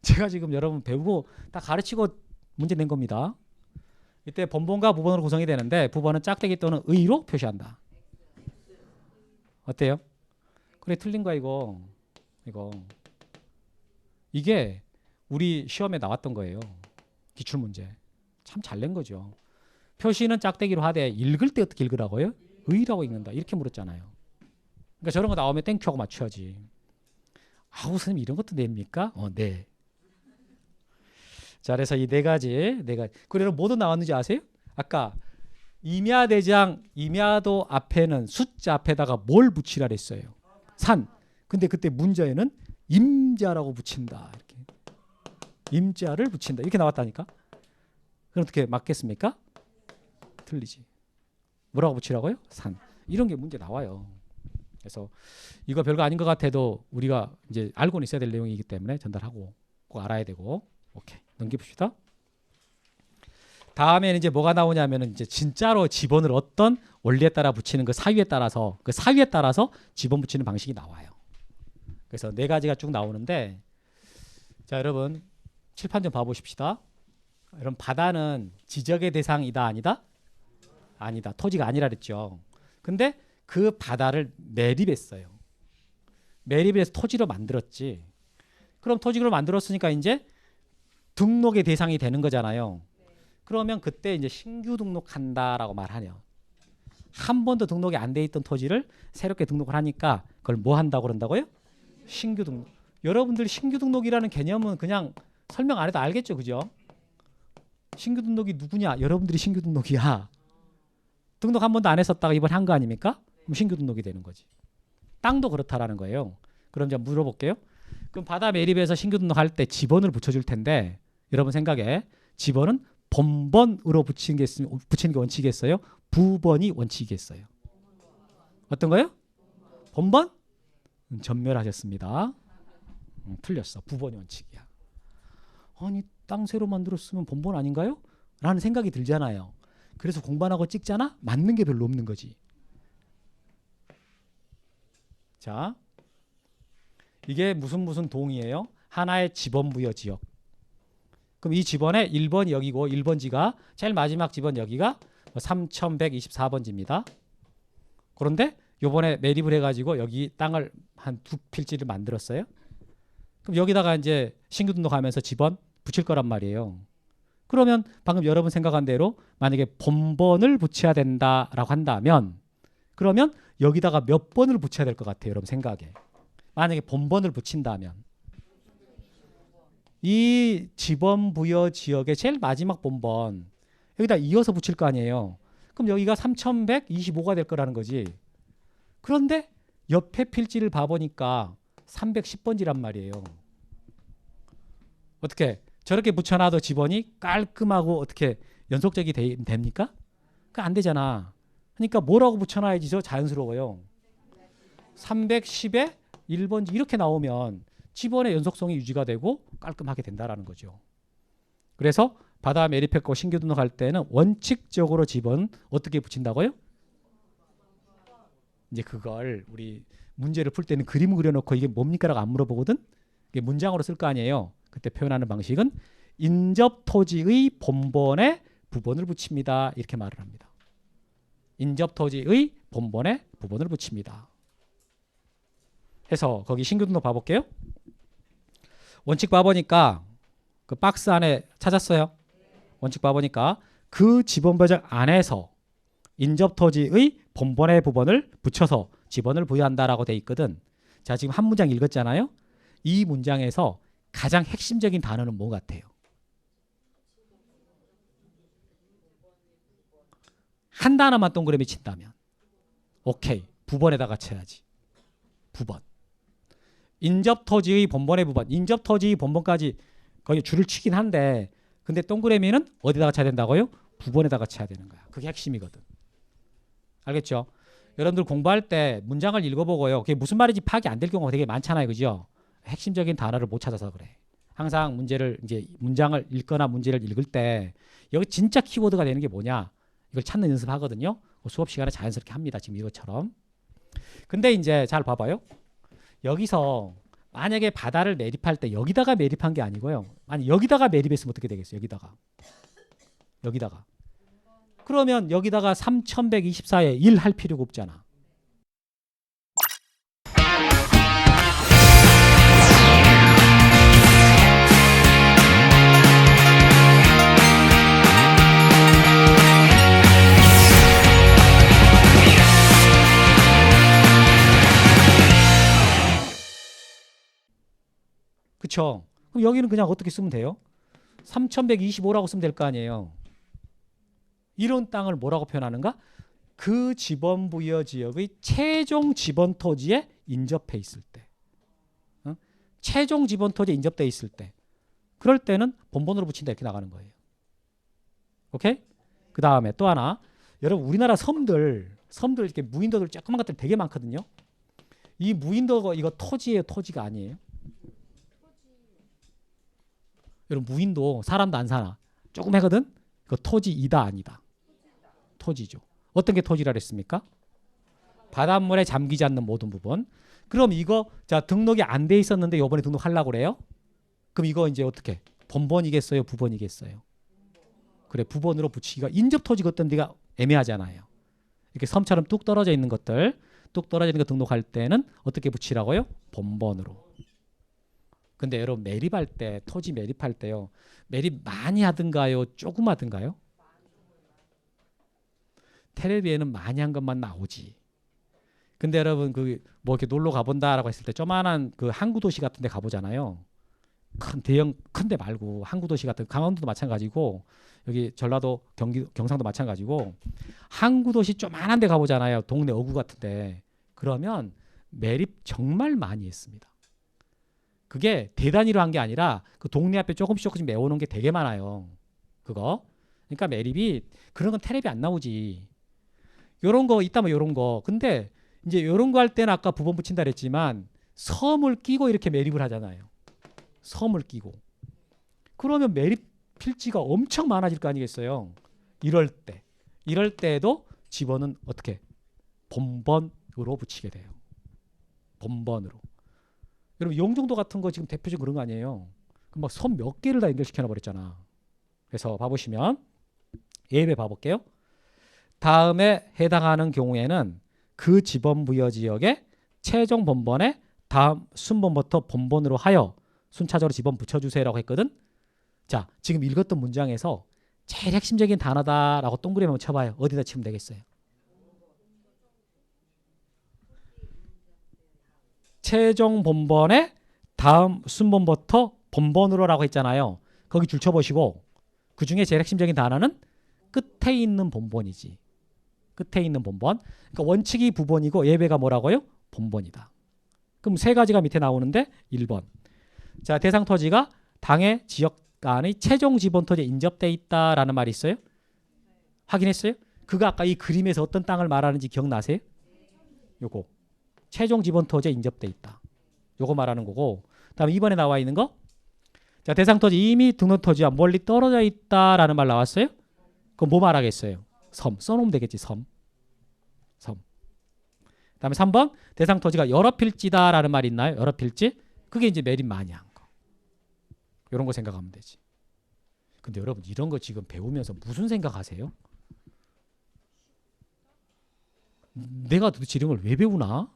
제가 지금 여러분 배우고 다 가르치고 문제 낸 겁니다. 이때 번번과 부번으로 구성이 되는데 부번은 짝대기 또는 의로 표시한다. 어때요? 그래, 틀린 거야 이거. 이게 우리 시험에 나왔던 거예요. 기출문제. 참 잘 낸 거죠. 표시는 짝대기로 하되 읽을 때 어떻게 읽으라고요? 의라고 읽는다. 이렇게 물었잖아요. 그러니까 저런 거 나오면 땡큐하고 맞춰야지. 아우 선생님 이런 것도 냅니까? 네. 자, 그래서 이 네 가지. 그리고 뭐도 나왔는지 아세요? 아까 임야대장, 임야도 앞에는 숫자 앞에다가 뭘 붙이라 그랬어요? 산. 근데 그때 문제에는 임자라고 붙인다. 이렇게. 임자를 붙인다. 이렇게 나왔다니까. 그럼 어떻게 맞겠습니까? 틀리지. 뭐라고 붙이라고요? 산. 이런 게 문제 나와요. 그래서 이거 별거 아닌 것 같아도 우리가 이제 알고는 있어야 될 내용이기 때문에 전달하고 꼭 알아야 되고. 오케이. 넘겨봅시다. 다음에는 이제 뭐가 나오냐면은 이제 진짜로 집원을 어떤 원리에 따라 붙이는 그 사유에 따라서 집원 붙이는 방식이 나와요. 그래서 네 가지가 쭉 나오는데 자, 여러분 칠판 좀 봐보십시다. 여러분 바다는 지적의 대상이다 아니다? 아니다. 토지가 아니라 그랬죠. 근데 그 바다를 매립했어요. 매립을 해서 토지로 만들었지. 그럼 토지로 만들었으니까 이제 등록의 대상이 되는 거잖아요. 그러면 그때 이제 신규 등록한다라고 말하네요. 한 번도 등록이 안 돼 있던 토지를 새롭게 등록을 하니까 그걸 뭐 한다고 그런다고요? 신규 등록. 여러분들 신규 등록이라는 개념은 그냥 설명 안 해도 알겠죠, 그죠? 신규 등록이 누구냐? 여러분들이 신규 등록이야. 등록 한 번도 안 했었다가 이번 한 거 아닙니까? 그럼 신규 등록이 되는 거지. 땅도 그렇다라는 거예요. 그럼 제가 물어볼게요. 그럼 바다 매립에서 신규 등록할 때 지번을 붙여줄 텐데 여러분 생각에 지번은 본번으로 붙이는 게 원칙이겠어요? 부번이 원칙이겠어요? 어떤 거요? 본번? 전멸하셨습니다. 틀렸어. 부번이 원칙이야. 아니 땅 새로 만들었으면 본번 아닌가요? 라는 생각이 들잖아요. 그래서 공반하고 찍잖아? 맞는 게 별로 없는 거지. 자, 이게 무슨 동이에요? 하나의 지번 부여 지역. 그럼 이 지번의 1번이 여기고 1번지가 제일 마지막 지번 여기가 3124번지입니다. 그런데 요번에 매립을 해가지고 여기 땅을 한 두 필지를 만들었어요. 그럼 여기다가 이제 신규 등록하면서 지번 붙일 거란 말이에요. 그러면 방금 여러분 생각한 대로 만약에 본번을 붙여야 된다라고 한다면 그러면 여기다가 몇 번을 붙여야 될 것 같아요, 여러분 생각에. 만약에 본번을 붙인다면 이 지번 부여 지역의 제일 마지막 본번 여기다 이어서 붙일 거 아니에요. 그럼 여기가 3125가 될 거라는 거지. 그런데 옆에 필지를 봐보니까 310번지란 말이에요. 어떻게 저렇게 붙여놔도 지번이 깔끔하고 어떻게 연속적이 됩니까? 그거 안 되잖아. 그러니까 뭐라고 붙여놔야지 저 자연스러워요. 310에 1번지 이렇게 나오면 지번의 연속성이 유지가 되고 깔끔하게 된다라는 거죠. 그래서 바다 매립했고 신규 등록할 때는 원칙적으로 지번 어떻게 붙인다고요? 이제 그걸 우리 문제를 풀 때는 그림 그려놓고 이게 뭡니까라고 안 물어보거든. 이게 문장으로 쓸 거 아니에요. 그때 표현하는 방식은 인접 토지의 본번에 부번을 붙입니다. 이렇게 말을 합니다. 인접 토지의 본번에 부번을 붙입니다. 해서 거기 신규 등록 봐볼게요. 원칙 봐보니까 그 박스 안에 찾았어요. 원칙 봐보니까 그 지번 배정 안에서 인접 토지의 본번의 부번을 붙여서 지번을 부여한다라고 돼 있거든. 자, 지금 한 문장 읽었잖아요. 이 문장에서 가장 핵심적인 단어는 뭐 같아요? 한 단어만 동그라미 친다면 오케이. 부번에다가 쳐야지. 부번. 인접토지의 본번의 부번. 인접토지의 본번까지 거의 줄을 치긴 한데 근데 동그라미는 어디다가 쳐야 된다고요? 부번에다가 쳐야 되는 거야. 그게 핵심이거든. 알겠죠? 여러분들 공부할 때 문장을 읽어보고요. 그게 무슨 말인지 파악이 안 될 경우가 되게 많잖아요. 그죠? 핵심적인 단어를 못 찾아서 그래. 항상 문장을 읽거나 문제를 읽을 때 여기 진짜 키워드가 되는 게 뭐냐? 이걸 찾는 연습하거든요. 수업 시간에 자연스럽게 합니다. 지금 이것처럼. 근데 이제 잘 봐봐요. 여기서 만약에 바다를 매립할 때 여기다가 매립한 게 아니고요. 아니 여기다가 매립했으면 어떻게 되겠어요? 여기다가. 그러면 여기다가 3124에 1 할 필요가 없잖아. 그쵸? 그럼 여기는 그냥 어떻게 쓰면 돼요? 3125라고 쓰면 될 거 아니에요. 이런 땅을 뭐라고 표현하는가? 그 지번 부여 지역의 최종 지번 토지에 인접해 있을 때. 최종 지번 토지에 인접돼 있을 때. 그럴 때는 본번으로 붙인다 이렇게 나가는 거예요. 오케이? 그 다음에 또 하나. 여러분 우리나라 섬들 이렇게 무인도들 조그만 것들 되게 많거든요. 이 무인도 이거 토지예요? 토지가 아니에요? 여러분 무인도 사람도 안 사나? 조금 하거든? 이거 토지이다 아니다? 토지죠. 어떤 게 토지라 그랬습니까? 바닷물에 잠기지 않는 모든 부분. 그럼 이거 자 등록이 안 돼 있었는데 이번에 등록하려고 그래요? 그럼 이거 이제 어떻게? 본번이겠어요? 부번이겠어요? 그래 부번으로 붙이기가 인접 토지가 어떤 데가 애매하잖아요. 이렇게 섬처럼 뚝 떨어져 있는 것들 뚝 떨어져 있는 거 등록할 때는 어떻게 붙이라고요? 본번으로. 근데 여러분 매립할 때 토지 매립할 때요. 매립 많이 하든가요? 조금 하든가요? 텔레비에는 많이 한 것만 나오지. 근데 여러분 그 뭐 이렇게 놀러 가본다라고 했을 때 조만한 그 항구 도시 같은 데 가보잖아요. 큰 대형 큰 데 말고 항구 도시 같은 강원도도 마찬가지고 여기 전라도 경상도 마찬가지고 항구 도시 조만한 데 가보잖아요. 동네 어구 같은 데. 그러면 매립 정말 많이 했습니다. 그게 대단위로 한 게 아니라 그 동네 앞에 조금씩 메워놓은 게 되게 많아요. 그거. 그러니까 매립이 그런 건 텔레비 안 나오지. 요런 거 있다면 요런 거. 근데 이제 요런 거 할 때는 아까 부번 붙인다 그랬지만 섬을 끼고 이렇게 매립을 하잖아요. 섬을 끼고. 그러면 매립 필지가 엄청 많아질 거 아니겠어요. 이럴 때. 이럴 때에도 집어는 어떻게? 본번으로 붙이게 돼요. 본번으로. 여러분 영종도 같은 거 지금 대표적인 그런 거 아니에요. 그럼 막 섬 몇 개를 다 연결시켜 놔버렸잖아. 그래서 봐보시면 예배 봐볼게요. 다음에 해당하는 경우에는 그 지번 부여 지역의 최종 본번에 다음 순번부터 본번으로 하여 순차적으로 지번 붙여주세요라고 했거든. 자, 지금 읽었던 문장에서 제일 핵심적인 단어다라고 동그라미 한번 쳐봐요. 어디다 치면 되겠어요? 최종 본번에 다음 순번부터 본번으로라고 했잖아요. 거기 줄 쳐보시고 그 중에 제일 핵심적인 단어는 끝에 있는 본번이지. 끝에 있는 본번. 그러니까 원칙이 부번이고 예배가 뭐라고요? 본번이다. 그럼 세 가지가 밑에 나오는데 1번. 자, 대상 토지가 당의 지역 간의 최종 지번 토지에 인접돼 있다라는 말이 있어요? 확인했어요? 그거 아까 이 그림에서 어떤 땅을 말하는지 기억나세요? 요거. 최종 지번 토지에 인접돼 있다. 요거 말하는 거고. 다음에 2번에 나와 있는 거. 자, 대상 토지 이미 등록 토지와 멀리 떨어져 있다라는 말 나왔어요? 그럼 뭐 말하겠어요? 섬. 써놓으면 되겠지. 섬. 그다음에 3번 대상 토지가 여러 필지다라는 말이 있나요? 여러 필지? 그게 이제 매립 많이 한 거. 이런 거 생각하면 되지. 근데 여러분 이런 거 지금 배우면서 무슨 생각하세요? 내가 도대체 이런 걸 왜 배우나?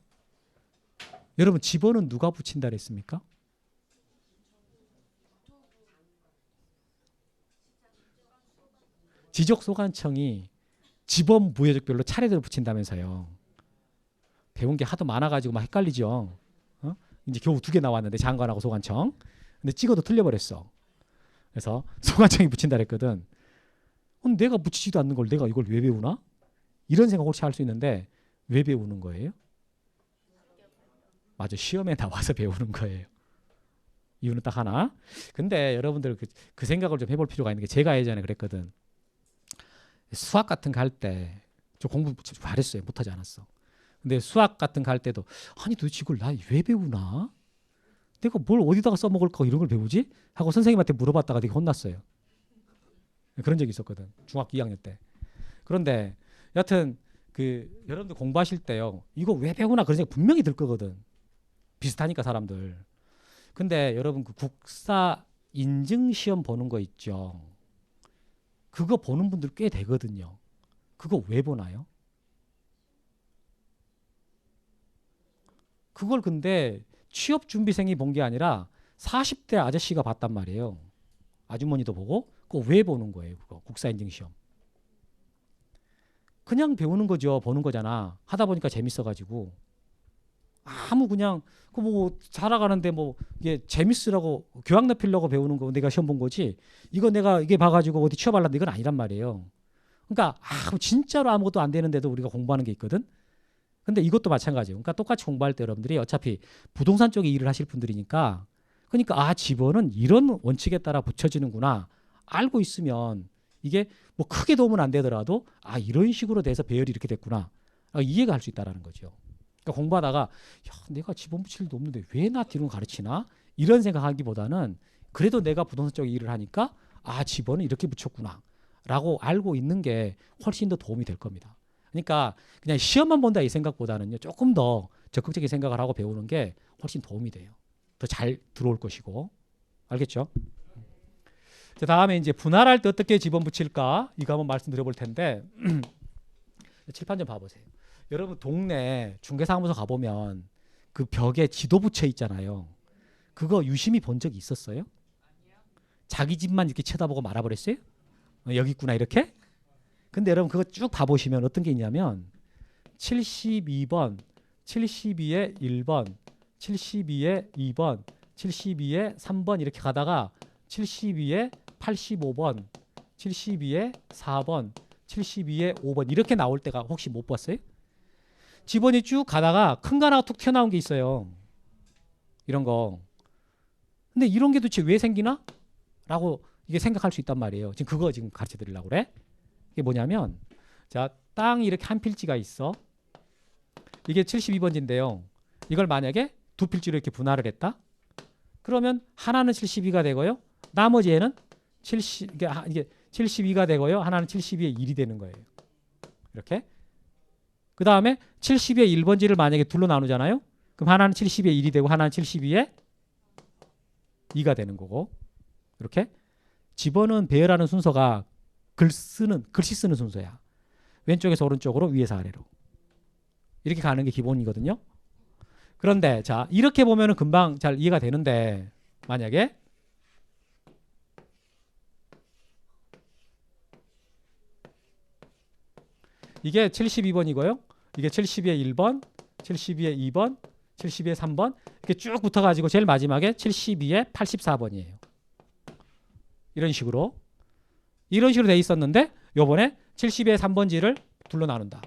여러분 집어는 누가 붙인다 그랬습니까? 지적소관청이 지번 부여적별로 차례대로 붙인다면서요. 배운 게 하도 많아가지고 막 헷갈리죠. 어? 이제 겨우 2개 나왔는데 장관하고 소관청. 근데 찍어도 틀려버렸어. 그래서 소관청이 붙인다 그랬거든. 내가 붙이지도 않는 걸 내가 이걸 왜 배우나? 이런 생각 혹시 할 수 있는데 왜 배우는 거예요? 맞아, 시험에 나와서 배우는 거예요. 이유는 딱 하나. 근데 여러분들 그 생각을 좀 해볼 필요가 있는 게 제가 예전에 그랬거든. 수학 같은 거 할 때 저 공부 잘했어요. 못하지 않았어. 근데 수학 같은 거 할 때도 아니 도대체 이걸 나 왜 배우나? 내가 뭘 어디다가 써먹을까 이런 걸 배우지? 하고 선생님한테 물어봤다가 되게 혼났어요. 그런 적이 있었거든. 중학교 2학년 때. 그런데 여하튼 그 여러분들 공부하실 때요. 이거 왜 배우나 그런 생각 분명히 들 거거든. 비슷하니까 사람들. 근데 여러분 그 국사 인증시험 보는 거 있죠. 그거 보는 분들 꽤 되거든요. 그거 왜 보나요? 그걸 근데 취업준비생이 본 게 아니라 40대 아저씨가 봤단 말이에요. 아주머니도 보고 그거 왜 보는 거예요? 그거 국사인증시험. 그냥 배우는 거죠. 보는 거잖아. 하다 보니까 재밌어가지고 아무 그냥 그 뭐 살아가는데 뭐 이게 재밌으라고 교양 높이려고 배우는 거 내가 시험 본 거지. 이거 내가 이게 봐가지고 어디 취업하려는데 이건 아니란 말이에요. 그러니까 진짜로 아무것도 안 되는데도 우리가 공부하는 게 있거든. 근데 이것도 마찬가지예요. 그러니까 똑같이 공부할 때 여러분들이 어차피 부동산 쪽에 일을 하실 분들이니까 그러니까 집어는 이런 원칙에 따라 붙여지는구나 알고 있으면 이게 뭐 크게 도움은 안 되더라도 이런 식으로 돼서 배열이 이렇게 됐구나 이해가 할 수 있다라는 거죠. 그러니까 공부하다가 내가 집어 붙일 일도 없는데 왜 나 뒤로 가르치나 이런 생각하기보다는 그래도 내가 부동산 쪽에 일을 하니까 집어는 이렇게 붙였구나 라고 알고 있는 게 훨씬 더 도움이 될 겁니다. 그러니까 그냥 시험만 본다 이 생각보다는요 조금 더 적극적인 생각을 하고 배우는 게 훨씬 도움이 돼요. 더 잘 들어올 것이고. 알겠죠? 자, 다음에 이제 분할할 때 어떻게 지번 붙일까 이거 한번 말씀드려 볼 텐데 칠판 좀 봐보세요. 여러분 동네 중개사무소 가보면 그 벽에 지도 붙여 있잖아요. 그거 유심히 본 적이 있었어요? 자기 집만 이렇게 쳐다보고 말아버렸어요? 여기 있구나 이렇게? 근데 여러분 그거 쭉 봐보시면 어떤 게 있냐면 72번 72에 1번, 72에 2번, 72에 3번 이렇게 가다가 72에 85번, 72에 4번, 72에 5번 이렇게 나올 때가 혹시 못 봤어요? 지번이 쭉 가다가 큰 거 하나가 툭 튀어나온 게 있어요. 이런 거. 근데 이런 게 도대체 왜 생기나? 라고 이게 생각할 수 있단 말이에요. 지금 그거 지금 가르쳐 드리려고 그래. 이게 뭐냐면 자, 땅이 이렇게 한 필지가 있어. 이게 72번지인데요. 이걸 만약에 두 필지로 이렇게 분할을 했다. 그러면 하나는 72가 되고요. 나머지 애는 이게 72가 되고요. 하나는 72에 1이 되는 거예요. 이렇게. 그 다음에 72의 1번지를 만약에 둘로 나누잖아요. 그럼 하나는 72에 1이 되고 하나는 72에 2가 되는 거고. 이렇게. 집어는 배열하는 순서가 글씨 쓰는 순서야. 왼쪽에서 오른쪽으로, 위에서 아래로. 이렇게 가는 게 기본이거든요. 그런데 자, 이렇게 보면은 금방 잘 이해가 되는데 만약에 이게 72번이고요. 이게 72의 1번, 72의 2번, 72의 3번 이렇게 쭉 붙어가지고 제일 마지막에 72의 84번이에요. 이런 식으로 돼 있었는데 요번에 72의 3번지를 둘로 나눈다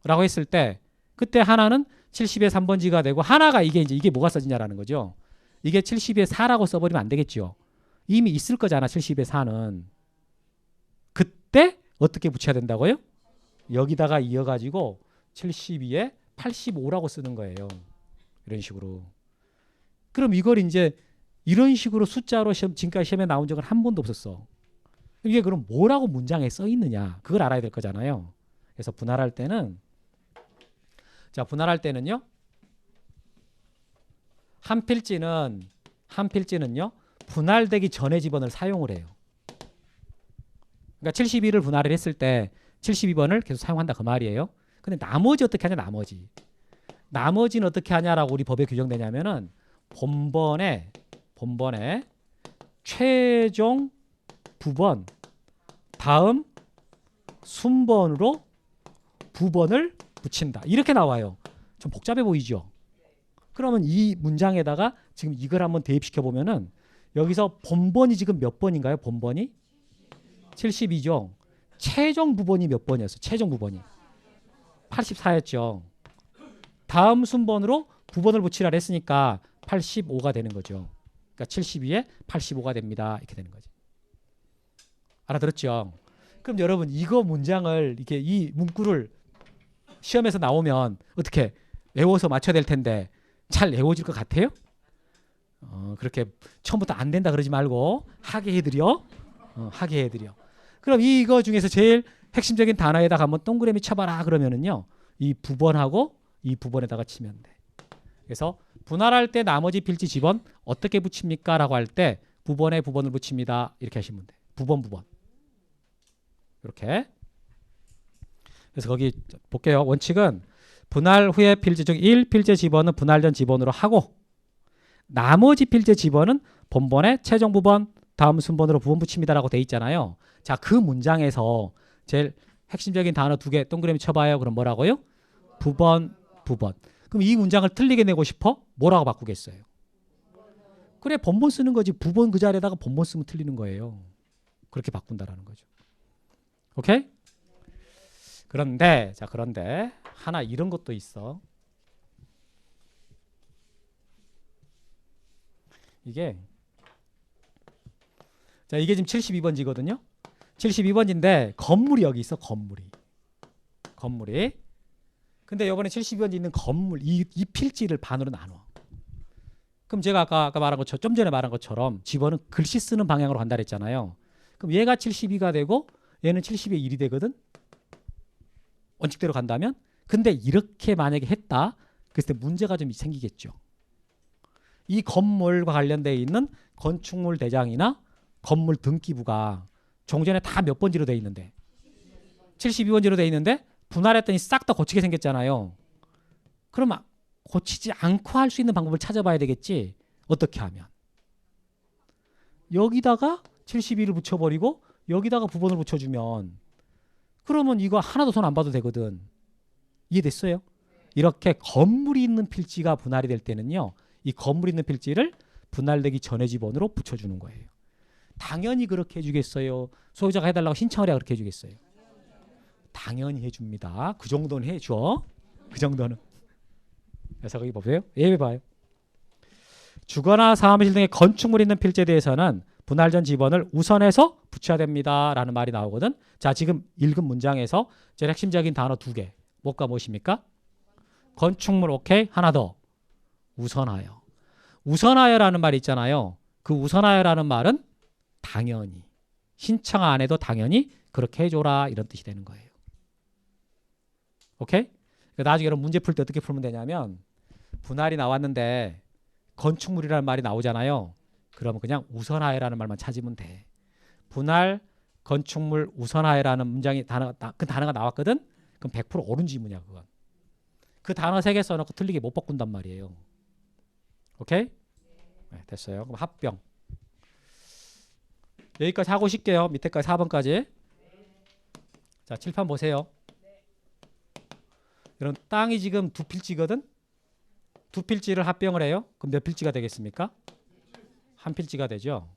라고 했을 때 그때 하나는 70의 3번지가 되고 하나가 이게 뭐가 써지냐라는 거죠. 이게 70의 4라고 써버리면 안 되겠죠. 이미 있을 거잖아. 70의 4는. 그때 어떻게 붙여야 된다고요? 여기다가 이어가지고 72에 85라고 쓰는 거예요. 이런 식으로. 그럼 이걸 이제 이런 식으로 숫자로 지금까지 시험에 나온 적은 한 번도 없었어. 이게 그럼 뭐라고 문장에 써 있느냐? 그걸 알아야 될 거잖아요. 그래서 분할할 때는요. 한 필지는요. 분할되기 전에 집어넣을 사용을 해요. 그러니까 72를 분할을 했을 때 72번을 계속 사용한다 그 말이에요. 근데 나머지 어떻게 하냐? 나머지는 어떻게 하냐라고 우리 법에 규정되냐면은 본번에 최종 부번 다음 순번으로 부번을 붙인다. 이렇게 나와요. 좀 복잡해 보이죠? 그러면 이 문장에다가 지금 이걸 한번 대입시켜 보면은 여기서 본번이 지금 몇 번인가요? 본번이 72죠. 최종 부번이 몇 번이었어요? 최종 부번이 84였죠. 다음 순번으로 부번을 붙이라 했으니까 85가 되는 거죠. 그러니까 72에 85가 됩니다. 이렇게 되는 거지. 알아들었죠? 그럼 여러분 이거 문장을 이렇게 이 문구를 시험에서 나오면 어떻게 외워서 맞춰야 될 텐데 잘 외워질 것 같아요? 그렇게 처음부터 안 된다 그러지 말고 하게 해드려. 그럼 이거 중에서 제일 핵심적인 단어에다가 한번 동그라미 쳐봐라 그러면은요. 이 부번하고 이 부번에다가 치면 돼. 그래서 분할할 때 나머지 필지 집원 어떻게 붙입니까? 라고 할 때 부번에 부번을 붙입니다. 이렇게 하시면 돼. 부번. 이렇게. 그래서 거기 볼게요. 원칙은 분할 후에 필지 중 1필지 집원은 분할 전 집원으로 하고 나머지 필지 집원은 본번에 최종 부번 다음 순번으로 부번 붙입니다라고 돼 있잖아요. 자, 그 문장에서 제일 핵심적인 단어 두 개 동그라미 쳐봐요. 그럼 뭐라고요? 부번. 그럼 이 문장을 틀리게 내고 싶어? 뭐라고 바꾸겠어요? 그래, 본번 쓰는 거지. 부번 그 자리에다가 본번 쓰면 틀리는 거예요. 그렇게 바꾼다라는 거죠. 오케이? 그런데 하나 이런 것도 있어. 이게 지금 72번지거든요. 72번지인데 건물이 여기 있어. 건물이. 근데 이번에 72번지 있는 건물 이 필지를 반으로 나눠. 그럼 제가 아까 말한 것처럼 좀 전에 말한 것처럼 집어는 글씨 쓰는 방향으로 간다 그랬잖아요. 그럼 얘가 72가 되고 얘는 70에 1이 되거든. 원칙대로 간다면. 근데 이렇게 만약에 했다. 그랬을 때 문제가 좀 생기겠죠. 이 건물과 관련되어 있는 건축물 대장이나 건물 등기부가 종전에 다 몇 번지로 돼 있는데 72번지로 돼 있는데 분할했더니 싹 다 고치게 생겼잖아요. 그럼 고치지 않고 할 수 있는 방법을 찾아봐야 되겠지. 어떻게 하면 여기다가 72를 붙여버리고 여기다가 부번을 붙여주면 그러면 이거 하나도 손 안 봐도 되거든. 이해됐어요? 이렇게 건물이 있는 필지가 분할이 될 때는요. 이 건물이 있는 필지를 분할되기 전의 지번으로 붙여주는 거예요. 당연히 그렇게 해주겠어요. 소유자가 해달라고 신청을 해야 그렇게 해주겠어요. 당연히 해줍니다. 그 정도는 해줘. 그 정도는. 그래서 거기 보세요. 예외 봐요. 주거나 사무실 등의 건축물이 있는 필지에 대해서는 분할 전 지번을 우선해서 붙여야 됩니다. 라는 말이 나오거든. 자, 지금 읽은 문장에서 제일 핵심적인 단어 2개. 뭐가 무엇입니까? 건축물 오케이. 하나 더. 우선하여. 우선하여라는 말이 있잖아요. 그 우선하여라는 말은 당연히. 신청 안 해도 당연히 그렇게 해줘라. 이런 뜻이 되는 거예요. 오케이? 나중에 여러분 문제 풀 때 어떻게 풀면 되냐면 분할이 나왔는데 건축물이라는 말이 나오잖아요. 그러면 그냥 우선하여라는 말만 찾으면 돼. 분할, 건축물, 우선하여라는 문장이 그 단어가 나왔거든. 그럼 100% 옳은 지문이야 그건. 그 단어 3개 써놓고 틀리게 못 바꾼단 말이에요. 오케이? 네, 됐어요. 그럼 합병. 여기까지 하고 쉴게요. 밑에까지 4번까지. 자, 칠판 보세요. 이런 땅이 지금 2필지거든. 2필지를 합병을 해요. 그럼 몇 필지가 되겠습니까? 1필지가 되죠.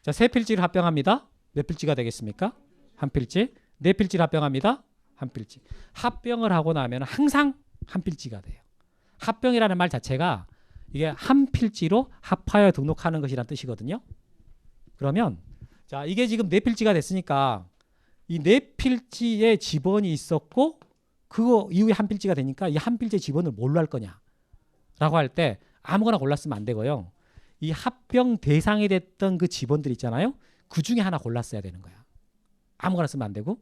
자, 3필지를 합병합니다. 몇 필지가 되겠습니까? 1필지. 4필지를 합병합니다. 1필지. 합병을 하고 나면 항상 1필지가 돼요. 합병이라는 말 자체가 이게 1필지로 합하여 등록하는 것이란 뜻이거든요. 그러면 자, 이게 지금 4필지가 됐으니까 이 4필지에 지번이 있었고 그거 이후에 1필지가 되니까 이 1필지의 지번을 뭘로 할 거냐 라고 할 때 아무거나 골랐으면 안 되고요. 이 합병 대상이 됐던 그 지번들 있잖아요. 그 중에 하나 골랐어야 되는 거야. 아무거나 쓰면 안 되고.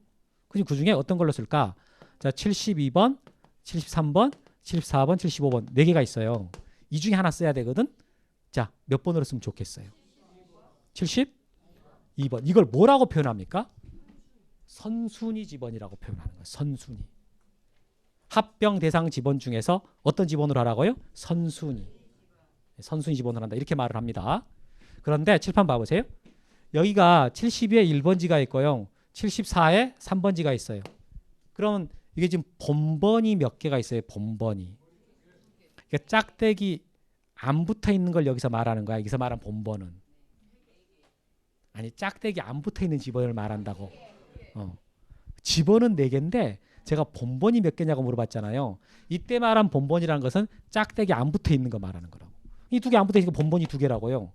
그 중에 어떤 걸로 쓸까? 자, 72번, 73번, 74번, 75번 4개가 있어요. 이 중에 하나 써야 되거든. 자, 몇 번으로 쓰면 좋겠어요? 72번. 이걸 뭐라고 표현합니까? 선순위 지번이라고 표현하는 거예요. 선순위. 합병 대상 지번 중에서 어떤 지번으로 하라고요? 선순위. 선순위 지번으로 한다. 이렇게 말을 합니다. 그런데 칠판 봐보세요. 여기가 72에 1번지가 있고요. 74에 3번지가 있어요. 그러면 이게 지금 본번이 몇 개가 있어요? 본번이. 그러니까 짝대기 안 붙어 있는 걸 여기서 말하는 거야. 여기서 말한 본번은. 아니, 짝대기 안 붙어 있는 지번을 말한다고. 지번은 4개인데 제가 본번이 몇 개냐고 물어봤잖아요. 이때 말한 본번이라는 것은 짝대기 안 붙어 있는 거 말하는 거라고. 이 2개 안 붙어 있으니까 본번이 2개라고요.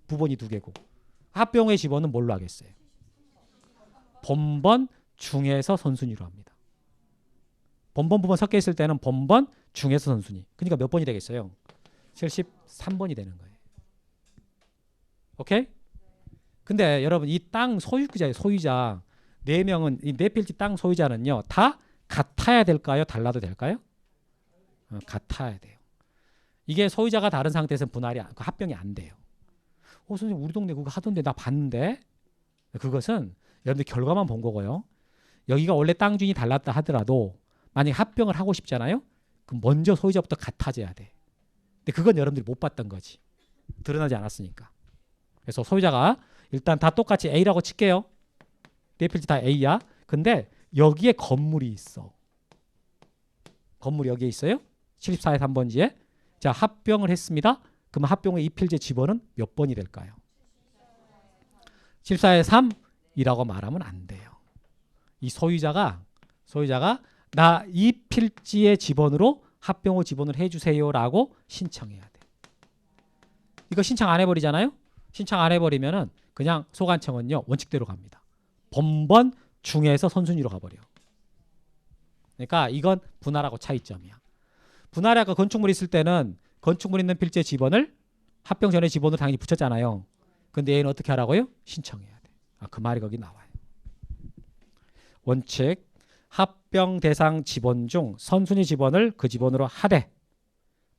부번이 2개고 합병의 지번은 뭘로 하겠어요? 본번 중에서 선순위로 합니다. 본번 부번 섞여 있을 때는 본번 중에서 선순위. 그러니까 몇 번이 되겠어요? 73번이 되는 거예요. 오케이? 근데 여러분 이 땅 소유자예요. 소유자 4명은 이 4필지 땅 소유자는요. 다 같아야 될까요? 달라도 될까요? 같아야 돼요. 이게 소유자가 다른 상태에서는 분할이 합병이 안 돼요. 선생님 우리 동네 그거 하던데 나 봤는데. 그것은 여러분들 결과만 본 거고요. 여기가 원래 땅 주인이 달랐다 하더라도 만약에 합병을 하고 싶잖아요. 그럼 먼저 소유자부터 같아져야 돼. 근데 그건 여러분들이 못 봤던 거지. 드러나지 않았으니까. 그래서 소유자가 일단 다 똑같이 A라고 칠게요. 4필지 다 A야. 근데 여기에 건물이 있어. 건물이 여기에 있어요. 74에 3번지에. 자, 합병을 했습니다. 그럼 합병의 2필지 지번은 몇 번이 될까요? 74에 3이라고 말하면 안 돼요. 이 소유자가 나 이 필지의 지번으로 합병 후 지번을 해주세요라고 신청해야 돼. 이거 신청 안 해버리잖아요. 신청 안 해버리면은 그냥 소관청은요 원칙대로 갑니다. 본번 중에서 선순위로 가버려. 그러니까 이건 분할하고 차이점이야. 분할이 아까 건축물 있을 때는 건축물 있는 필지의 지번을 합병 전에 지번으로 당연히 붙였잖아요. 근데 얘는 어떻게 하라고요? 신청해야 돼. 그 말이 거기 나와요. 원칙 합병 대상 지번 중 선순위 지번을 그 지번으로 하되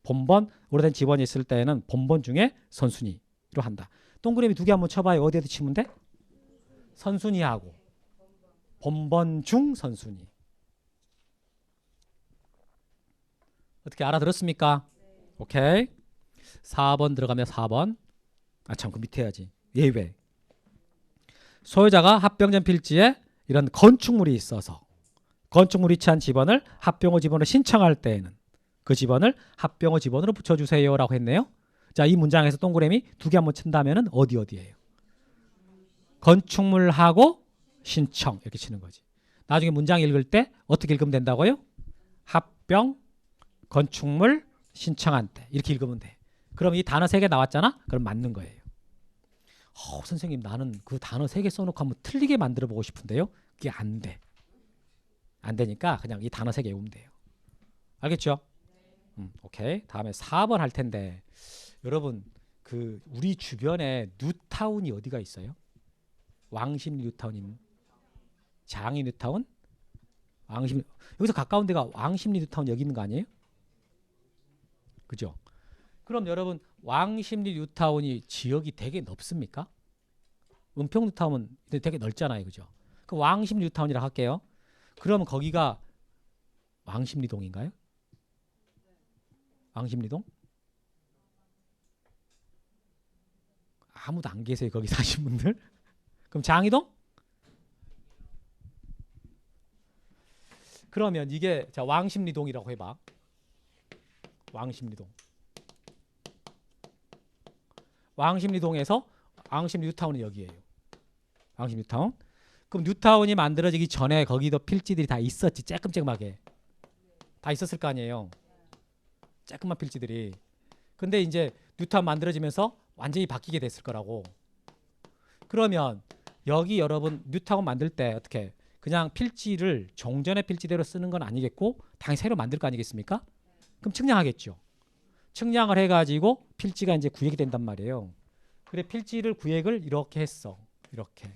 본번 오래된 지번이 있을 때에는 본번 중에 선순위로 한다. 동그라미 2개 한번 쳐봐요. 어디에다 치면 돼? 선순위하고 본번 중 선순위. 어떻게 알아들었습니까? 오케이. 4번 들어가면 4번. 아 참 그 밑에 해야지. 예외. 소유자가 합병전 필지에 이런 건축물이 있어서 건축물 위치한 집원을 합병호 집원으로 신청할 때에는 그 집원을 합병호 집원으로 붙여주세요라고 했네요. 자, 이 문장에서 동그라미 2개 한번 친다면은 어디예요? 건축물하고 신청 이렇게 치는 거지. 나중에 문장 읽을 때 어떻게 읽으면 된다고요? 합병 건축물 신청한 때 이렇게 읽으면 돼. 그럼 이 단어 3개 나왔잖아? 그럼 맞는 거예요. 선생님 나는 그 단어 3개 써놓고 한번 틀리게 만들어 보고 싶은데요. 그게 안 돼. 안 되니까 그냥 이 단어 3개 외우면 돼요. 알겠죠? 오케이. 다음에 4번 할 텐데 여러분 그 우리 주변에 뉴타운이 어디가 있어요? 왕십 뉴타운인 장이 뉴타운? 왕십 여기서 가까운 데가 왕십리 뉴타운 여기 있는 거 아니에요? 그죠? 그럼 여러분 왕십리 뉴타운이 지역이 되게 넓습니까? 은평 뉴타운은 되게 넓잖아요. 그죠? 그 왕십 뉴타운이라 할게요. 그러면 거기가 왕십리동인가요? 왕십리동? 아무도 안 계세요. 거기 사신 분들? 그럼 장이동? 그러면 이게 자 왕십리동이라고 해봐. 왕십리동. 왕십리동에서 왕십 뉴타운은 여기예요. 왕십 뉴타운. 그럼 뉴타운이 만들어지기 전에 거기도 필지들이 다 있었지. 쬐끔쬐끔하게. 다 있었을 거 아니에요. 쬐끔한 필지들이. 근데 이제 뉴타운 만들어지면서 완전히 바뀌게 됐을 거라고. 그러면 여기 여러분 뉴타운 만들 때 어떻게 그냥 필지를 종전의 필지대로 쓰는 건 아니겠고 당연히 새로 만들 거 아니겠습니까? 그럼 측량하겠죠. 측량을 해가지고 필지가 이제 구획이 된단 말이에요. 그래 필지를 구획을 이렇게 했어. 이렇게.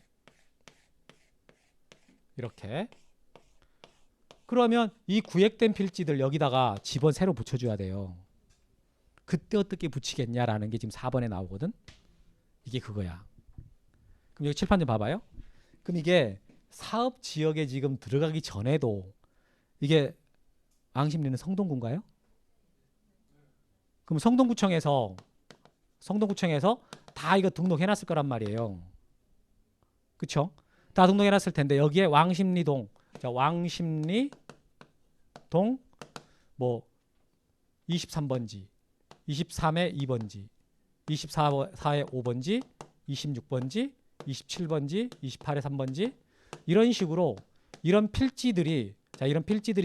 그러면 이 구획된 필지들 여기다가 집원 새로 붙여줘야 돼요. 그때 어떻게 붙이겠냐라는 게 지금 4번에 나오거든. 이게 그거야. 그럼 여기 칠판 좀 봐봐요. 그럼 이게 사업 지역에 지금 들어가기 전에도 이게 왕십리는 성동구인가요? 그럼 성동구청에서 다 이거 등록해놨을 거란 말이에요. 그쵸? 다 등록해놨을 텐데 여기에 왕십리동, 자 왕십리동 뭐 23번지, 23의 2번지, 24의 5번지, 26번지, 27번지, 28의 3번지 이런 식으로 이런 필지들이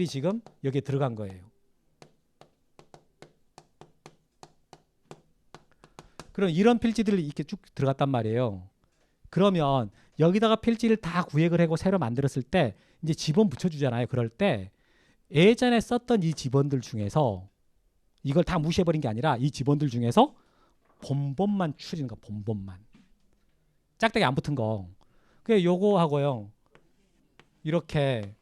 지금 여기에 들어간 거예요. 그럼 이런 필지들이 이렇게 쭉 들어갔단 말이에요. 그러면 여기다가 필지를 다 구획을 하고 새로 만들었을 때 이제 지번 붙여주잖아요. 그럴 때 예전에 썼던 이 지번들 중에서 이걸 다 무시해버린 게 아니라 이 지번들 중에서 본번만 추리는 거. 본번만. 짝짝이 안 붙은 거. 그게 요거 하고요. 이렇게.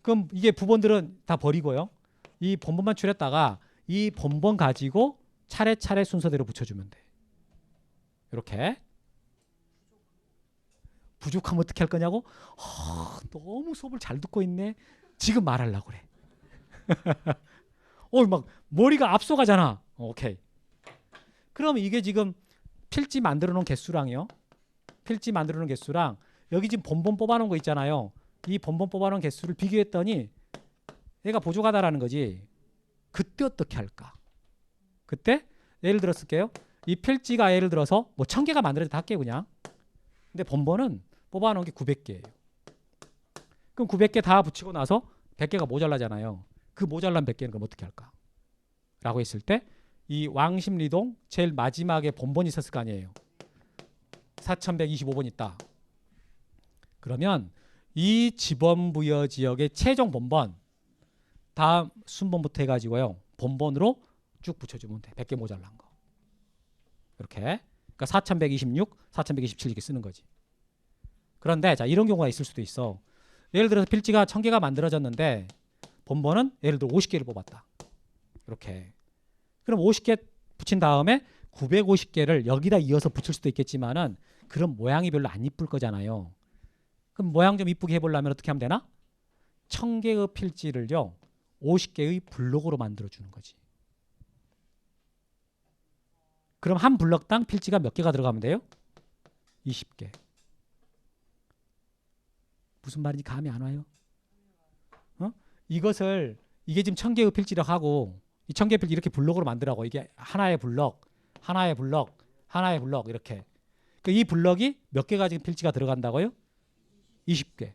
그럼 이게 부번들은 다 버리고요. 이 본번만 추렸다가 이 본번 가지고 차례차례 순서대로 붙여주면 돼. 이렇게. 부족하면 어떻게 할 거냐고? 너무 수업을 잘 듣고 있네. 지금 말하려고 그래. 막 머리가 앞서가잖아. 오케이. 그럼 이게 지금 필지 만들어 놓은 개수랑요. 필지 만들어 놓은 개수랑 여기 지금 본본 뽑아 놓은 거 있잖아요. 이 본본 뽑아 놓은 개수를 비교했더니 얘가 부족하다라는 거지. 그때 어떻게 할까? 그때 예를 들어 쓸게요. 이 필지가 예를 들어서 뭐 1000개가 만들어졌다 할게요, 그냥. 근데 본본은 뽑아 놓은 게 900개예요. 그럼 900개 다 붙이고 나서 100개가 모자라잖아요. 그 모자란 100개는 그럼 어떻게 할까? 라고 했을 때 이 왕십리동 제일 마지막에 본본이 있었을 거 아니에요. 4125번 있다. 그러면 이 지번부여 지역의 최종 본번 다음 순번부터 해가지고요. 본번으로 쭉 붙여주면 돼. 100개 모자란 거. 이렇게. 그러니까 4126, 4127 이렇게 쓰는 거지. 그런데 자 이런 경우가 있을 수도 있어. 예를 들어서 필지가 1000개가 만들어졌는데 본번은 예를 들어 50개를 뽑았다. 이렇게. 그럼 50개 붙인 다음에 950개를 여기다 이어서 붙일 수도 있겠지만은 그런 모양이 별로 안 이쁠 거잖아요. 그럼 모양 좀 이쁘게 해보려면 어떻게 하면 되나? 1000개의 필지를요. 50개의 블록으로 만들어주는 거지. 그럼 한 블럭당 필지가 몇 개가 들어가면 돼요? 20개. 무슨 말인지 감이 안 와요? 이게 지금 1000개의 필지라고 하고 이 1000개 필지 이렇게 블럭으로 만들라고. 이게 하나의 블럭, 하나의 블럭, 하나의 블럭 이렇게. 그러니까 이 블럭이 몇 개가 지금 필지가 들어간다고요? 20개.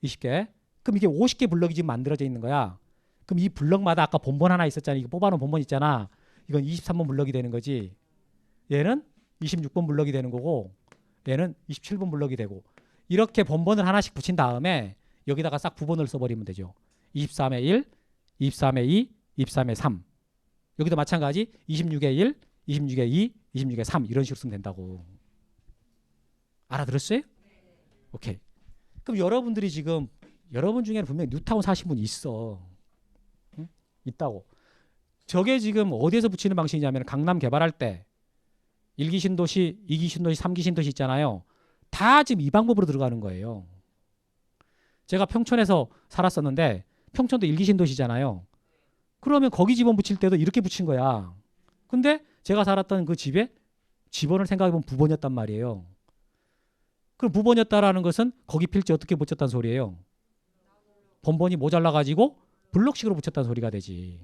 20개. 그럼 이게 50개 블럭이 지금 만들어져 있는 거야. 그럼 이 블럭마다 아까 본본 하나 있었잖아. 이거 뽑아놓은 본본 있잖아. 이건 23번 블럭이 되는 거지. 얘는 26번 블럭이 되는 거고 얘는 27번 블럭이 되고 이렇게 본본을 하나씩 붙인 다음에 여기다가 싹 부본을 써버리면 되죠. 23의 1, 23의 2, 23의 3. 여기도 마찬가지 26의 1, 26의 2, 26의 3 이런 식으로 쓰면 된다고. 알아들었어요? 오케이. 그럼 여러분들이 지금 여러분 중에는 분명히 뉴타운 사신 분이 있어. 응? 있다고. 저게 지금 어디에서 붙이는 방식이냐면 강남 개발할 때 1기 신도시, 2기 신도시, 3기 신도시 있잖아요. 다 지금 이 방법으로 들어가는 거예요. 제가 평촌에서 살았었는데 평촌도 1기 신도시잖아요. 그러면 거기 집원 붙일 때도 이렇게 붙인 거야. 근데 제가 살았던 그 집에 집원을 생각해보면 부본이었단 말이에요. 그럼 부본이었다라는 것은 거기 필지 어떻게 붙였단 소리예요? 본본이 모자라가지고 블록식으로 붙였다는 소리가 되지.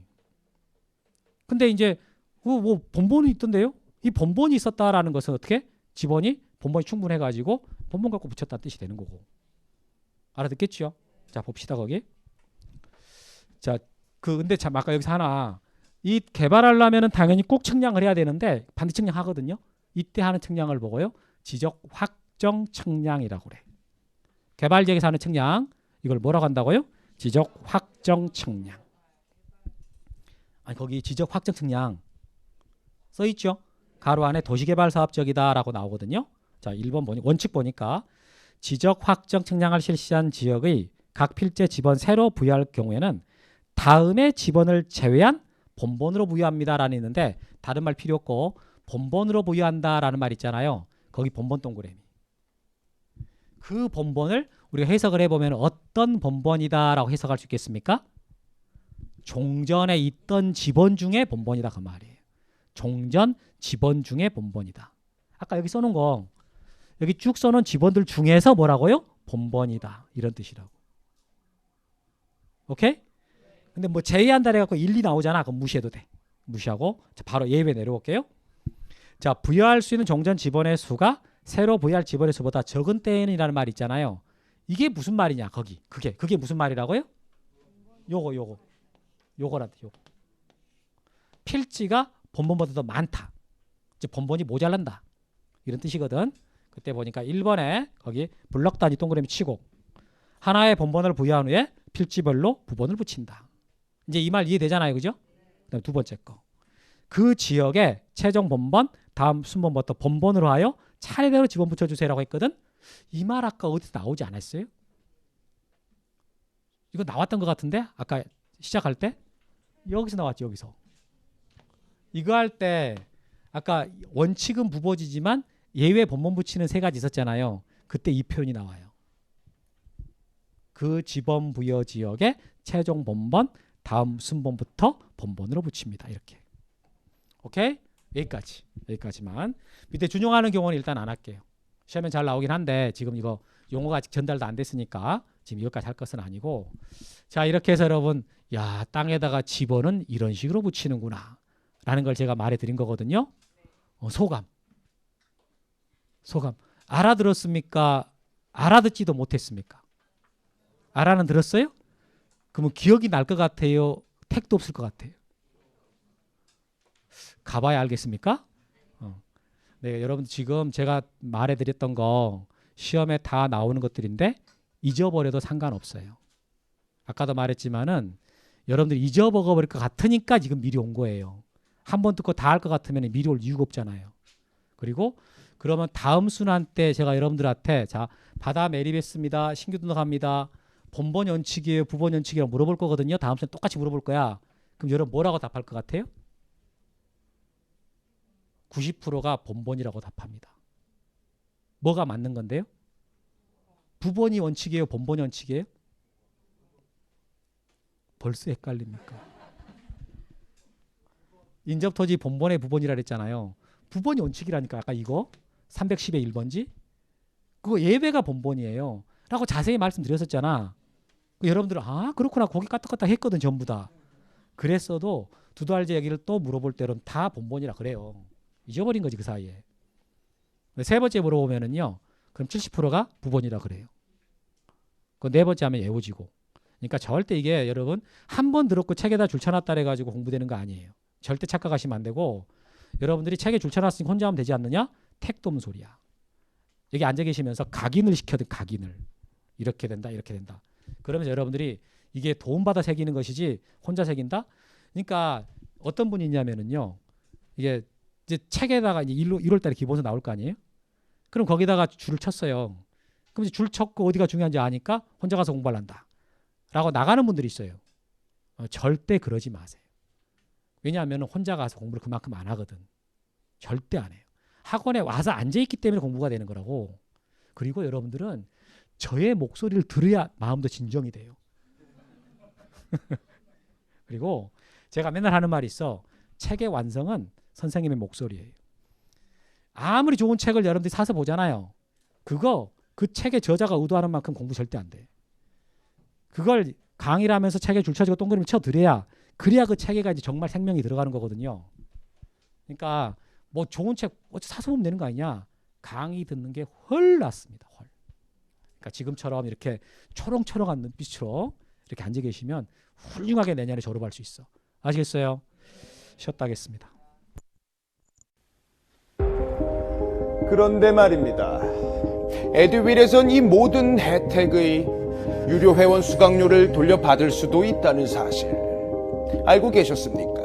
근데 이제 뭐 본본이 있던데요? 이 본본이 있었다라는 것은 어떻게? 집원이 본본이 충분해가지고 본본 갖고 붙였다는 뜻이 되는 거고. 알아듣겠죠? 자 봅시다 거기. 자 근데 참 아까 여기서 하나 이 개발하려면은 당연히 꼭 측량을 해야 되는데 반드시 측량하거든요. 이때 하는 측량을 보고요. 지적 확정 측량이라고 그래. 개발 지역에서 하는 측량 이걸 뭐라고 한다고요? 지적 확정 측량. 아니 거기 지적 확정 측량 써 있죠. 가로 안에 도시개발 사업 지역이다라고 나오거든요. 자 1번 원칙 보니까 지적 확정 측량을 실시한 지역의 각 필지의 지번 새로 부여할 경우에는 다음의 지번을 제외한 본본으로 부여합니다라는 있는데 다른 말 필요 없고 본본으로 부여한다라는 말 있잖아요. 거기 본본 동그라미. 그 본본을 우리가 해석을 해보면 어떤 본본이다라고 해석할 수 있겠습니까? 종전에 있던 지번 중에 본본이다 그 말이에요. 종전 지번 중에 본본이다. 아까 여기 써놓은 거 여기 쭉 써놓은 지번들 중에서 뭐라고요? 본본이다 이런 뜻이라고. 오케이? 근데 뭐 제외한다 해갖고 1, 2 나오잖아. 그럼 무시해도 돼. 무시하고 자, 바로 예외 내려올게요. 자 부여할 수 있는 종전 지번의 수가 새로 부여할 지번의 수보다 적은 때에는이라는 말 있잖아요. 이게 무슨 말이냐 거기. 그게 무슨 말이라고요? 요거란다. 요거. 필지가 본본보다 더 많다. 이제 본본이 모자란다. 이런 뜻이거든. 그때 보니까 1번에 거기 블럭 단위 동그라미 치고 하나의 본본을 부여한 후에 필지별로 부본을 붙인다. 이제 이 말 이해되잖아요. 그죠? 그다음 두 번째 거. 그 지역의 최종 본본 다음 순본부터 본본으로 하여 차례대로 지번 붙여주세요라고 했거든. 이 말 아까 어디서 나오지 않았어요? 이거 나왔던 것 같은데 아까 시작할 때 여기서 나왔죠. 여기서 이거 할 때 아까 원칙은 부보지지만 예외 본본 붙이는 세 가지 있었잖아요. 그때 이 표현이 나와요. 그 지번 부여 지역의 최종 본본 다음 순본부터 본본으로 붙입니다. 이렇게. 오케이? 여기까지만. 밑에 준용하는 경우는 일단 안 할게요. 시험에 잘 나오긴 한데 지금 이거 용어가 아직 전달도 안 됐으니까 지금 여기까지 할 것은 아니고 자 이렇게 해서 여러분 야 땅에다가 지번은 이런 식으로 붙이는구나 라는 걸 제가 말해드린 거거든요. 소감 알아들었습니까? 알아듣지도 못했습니까? 알아는 들었어요? 그러면 기억이 날 것 같아요? 택도 없을 것 같아요? 가봐야 알겠습니까? 네, 여러분 지금 제가 말해드렸던 거 시험에 다 나오는 것들인데 잊어버려도 상관없어요. 아까도 말했지만은 여러분들 잊어버릴 것 같으니까 지금 미리 온 거예요. 한 번 듣고 다 할 것 같으면 미리 올 이유가 없잖아요. 그리고 그러면 다음 순환 때 제가 여러분들한테 자 바다 매립했습니다. 신규 등록합니다. 본본 연칙이에요? 부본 연칙이라고 물어볼 거거든요. 다음 순환 똑같이 물어볼 거야. 그럼 여러분 뭐라고 답할 것 같아요? 90%가 본본이라고 답합니다. 뭐가 맞는 건데요? 부본이 원칙이에요? 본본이 원칙이에요? 벌써 헷갈립니까? 인접토지 본본의 부본이라 그랬잖아요. 부본이 원칙이라니까. 아까 이거 310의 1번지 그거 예배가 본본이에요 라고 자세히 말씀드렸었잖아. 여러분들은 아 그렇구나 거기 까딱까딱 했거든 전부 다. 그랬어도 두달제 얘기를 또 물어볼 때는 다 본본이라 그래요. 잊어버린 거지 그 사이에. 세 번째 물어보면은요 그럼 70%가 부본이라 그래요. 그 네 번째 하면 예오지고. 그러니까 절대 이게 여러분 한 번 들었고 책에다 줄쳐놨다 해가지고 공부되는 거 아니에요. 절대 착각하시면 안 되고 여러분들이 책에 줄쳐놨으니까 혼자 하면 되지 않느냐? 택도 없는 소리야. 여기 앉아 계시면서 각인을 시켜든 각인을. 이렇게 된다 이렇게 된다. 그러면서 여러분들이 이게 도움받아 새기는 것이지 혼자 새긴다? 그러니까 어떤 분이 있냐면은요. 이게 이제 책에다가 이제 1월 달에 기본서 나올 거 아니에요? 그럼 거기다가 줄을 쳤어요. 그럼 이제 줄 쳤고 어디가 중요한지 아니까 혼자 가서 공부를 한다. 라고 나가는 분들이 있어요. 절대 그러지 마세요. 왜냐하면 혼자 가서 공부를 그만큼 안 하거든. 절대 안 해요. 학원에 와서 앉아있기 때문에 공부가 되는 거라고. 그리고 여러분들은 저의 목소리를 들어야 마음도 진정이 돼요. 그리고 제가 맨날 하는 말이 있어. 책의 완성은 선생님의 목소리예요. 아무리 좋은 책을 여러분들이 사서 보잖아요. 그거 그 책의 저자가 의도하는 만큼 공부 절대 안 돼. 그걸 강의를 하면서 책에 줄쳐지고 동그라미 쳐드려야 그래야 그 책에가 이제 정말 생명이 들어가는 거거든요. 그러니까 뭐 좋은 책 사서 보면 되는 거 아니냐. 강의 듣는 게 훨 낫습니다. 훨. 그러니까 지금처럼 이렇게 초롱초롱한 눈빛으로 이렇게 앉아 계시면 훌륭하게 내년에 졸업할 수 있어. 아시겠어요? 쉬었다 하겠습니다. 그런데 말입니다. 에듀윌에선 이 모든 혜택의 유료 회원 수강료를 돌려받을 수도 있다는 사실 알고 계셨습니까?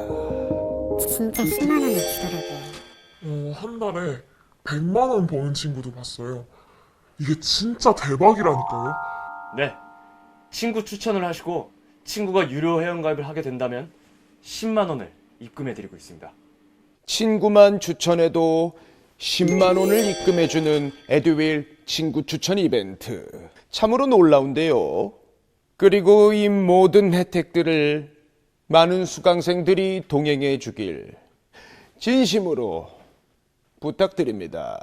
진짜 10만 원을 주더라고요. 한 달에 100만 원 버는 친구도 봤어요. 이게 진짜 대박이라니까요. 네, 친구 추천을 하시고 친구가 유료 회원가입을 하게 된다면 10만 원을 입금해드리고 있습니다. 친구만 추천해도 10만 원을 입금해주는 에듀윌 친구 추천 이벤트. 참으로 놀라운데요. 그리고 이 모든 혜택들을 많은 수강생들이 동행해 주길 진심으로 부탁드립니다.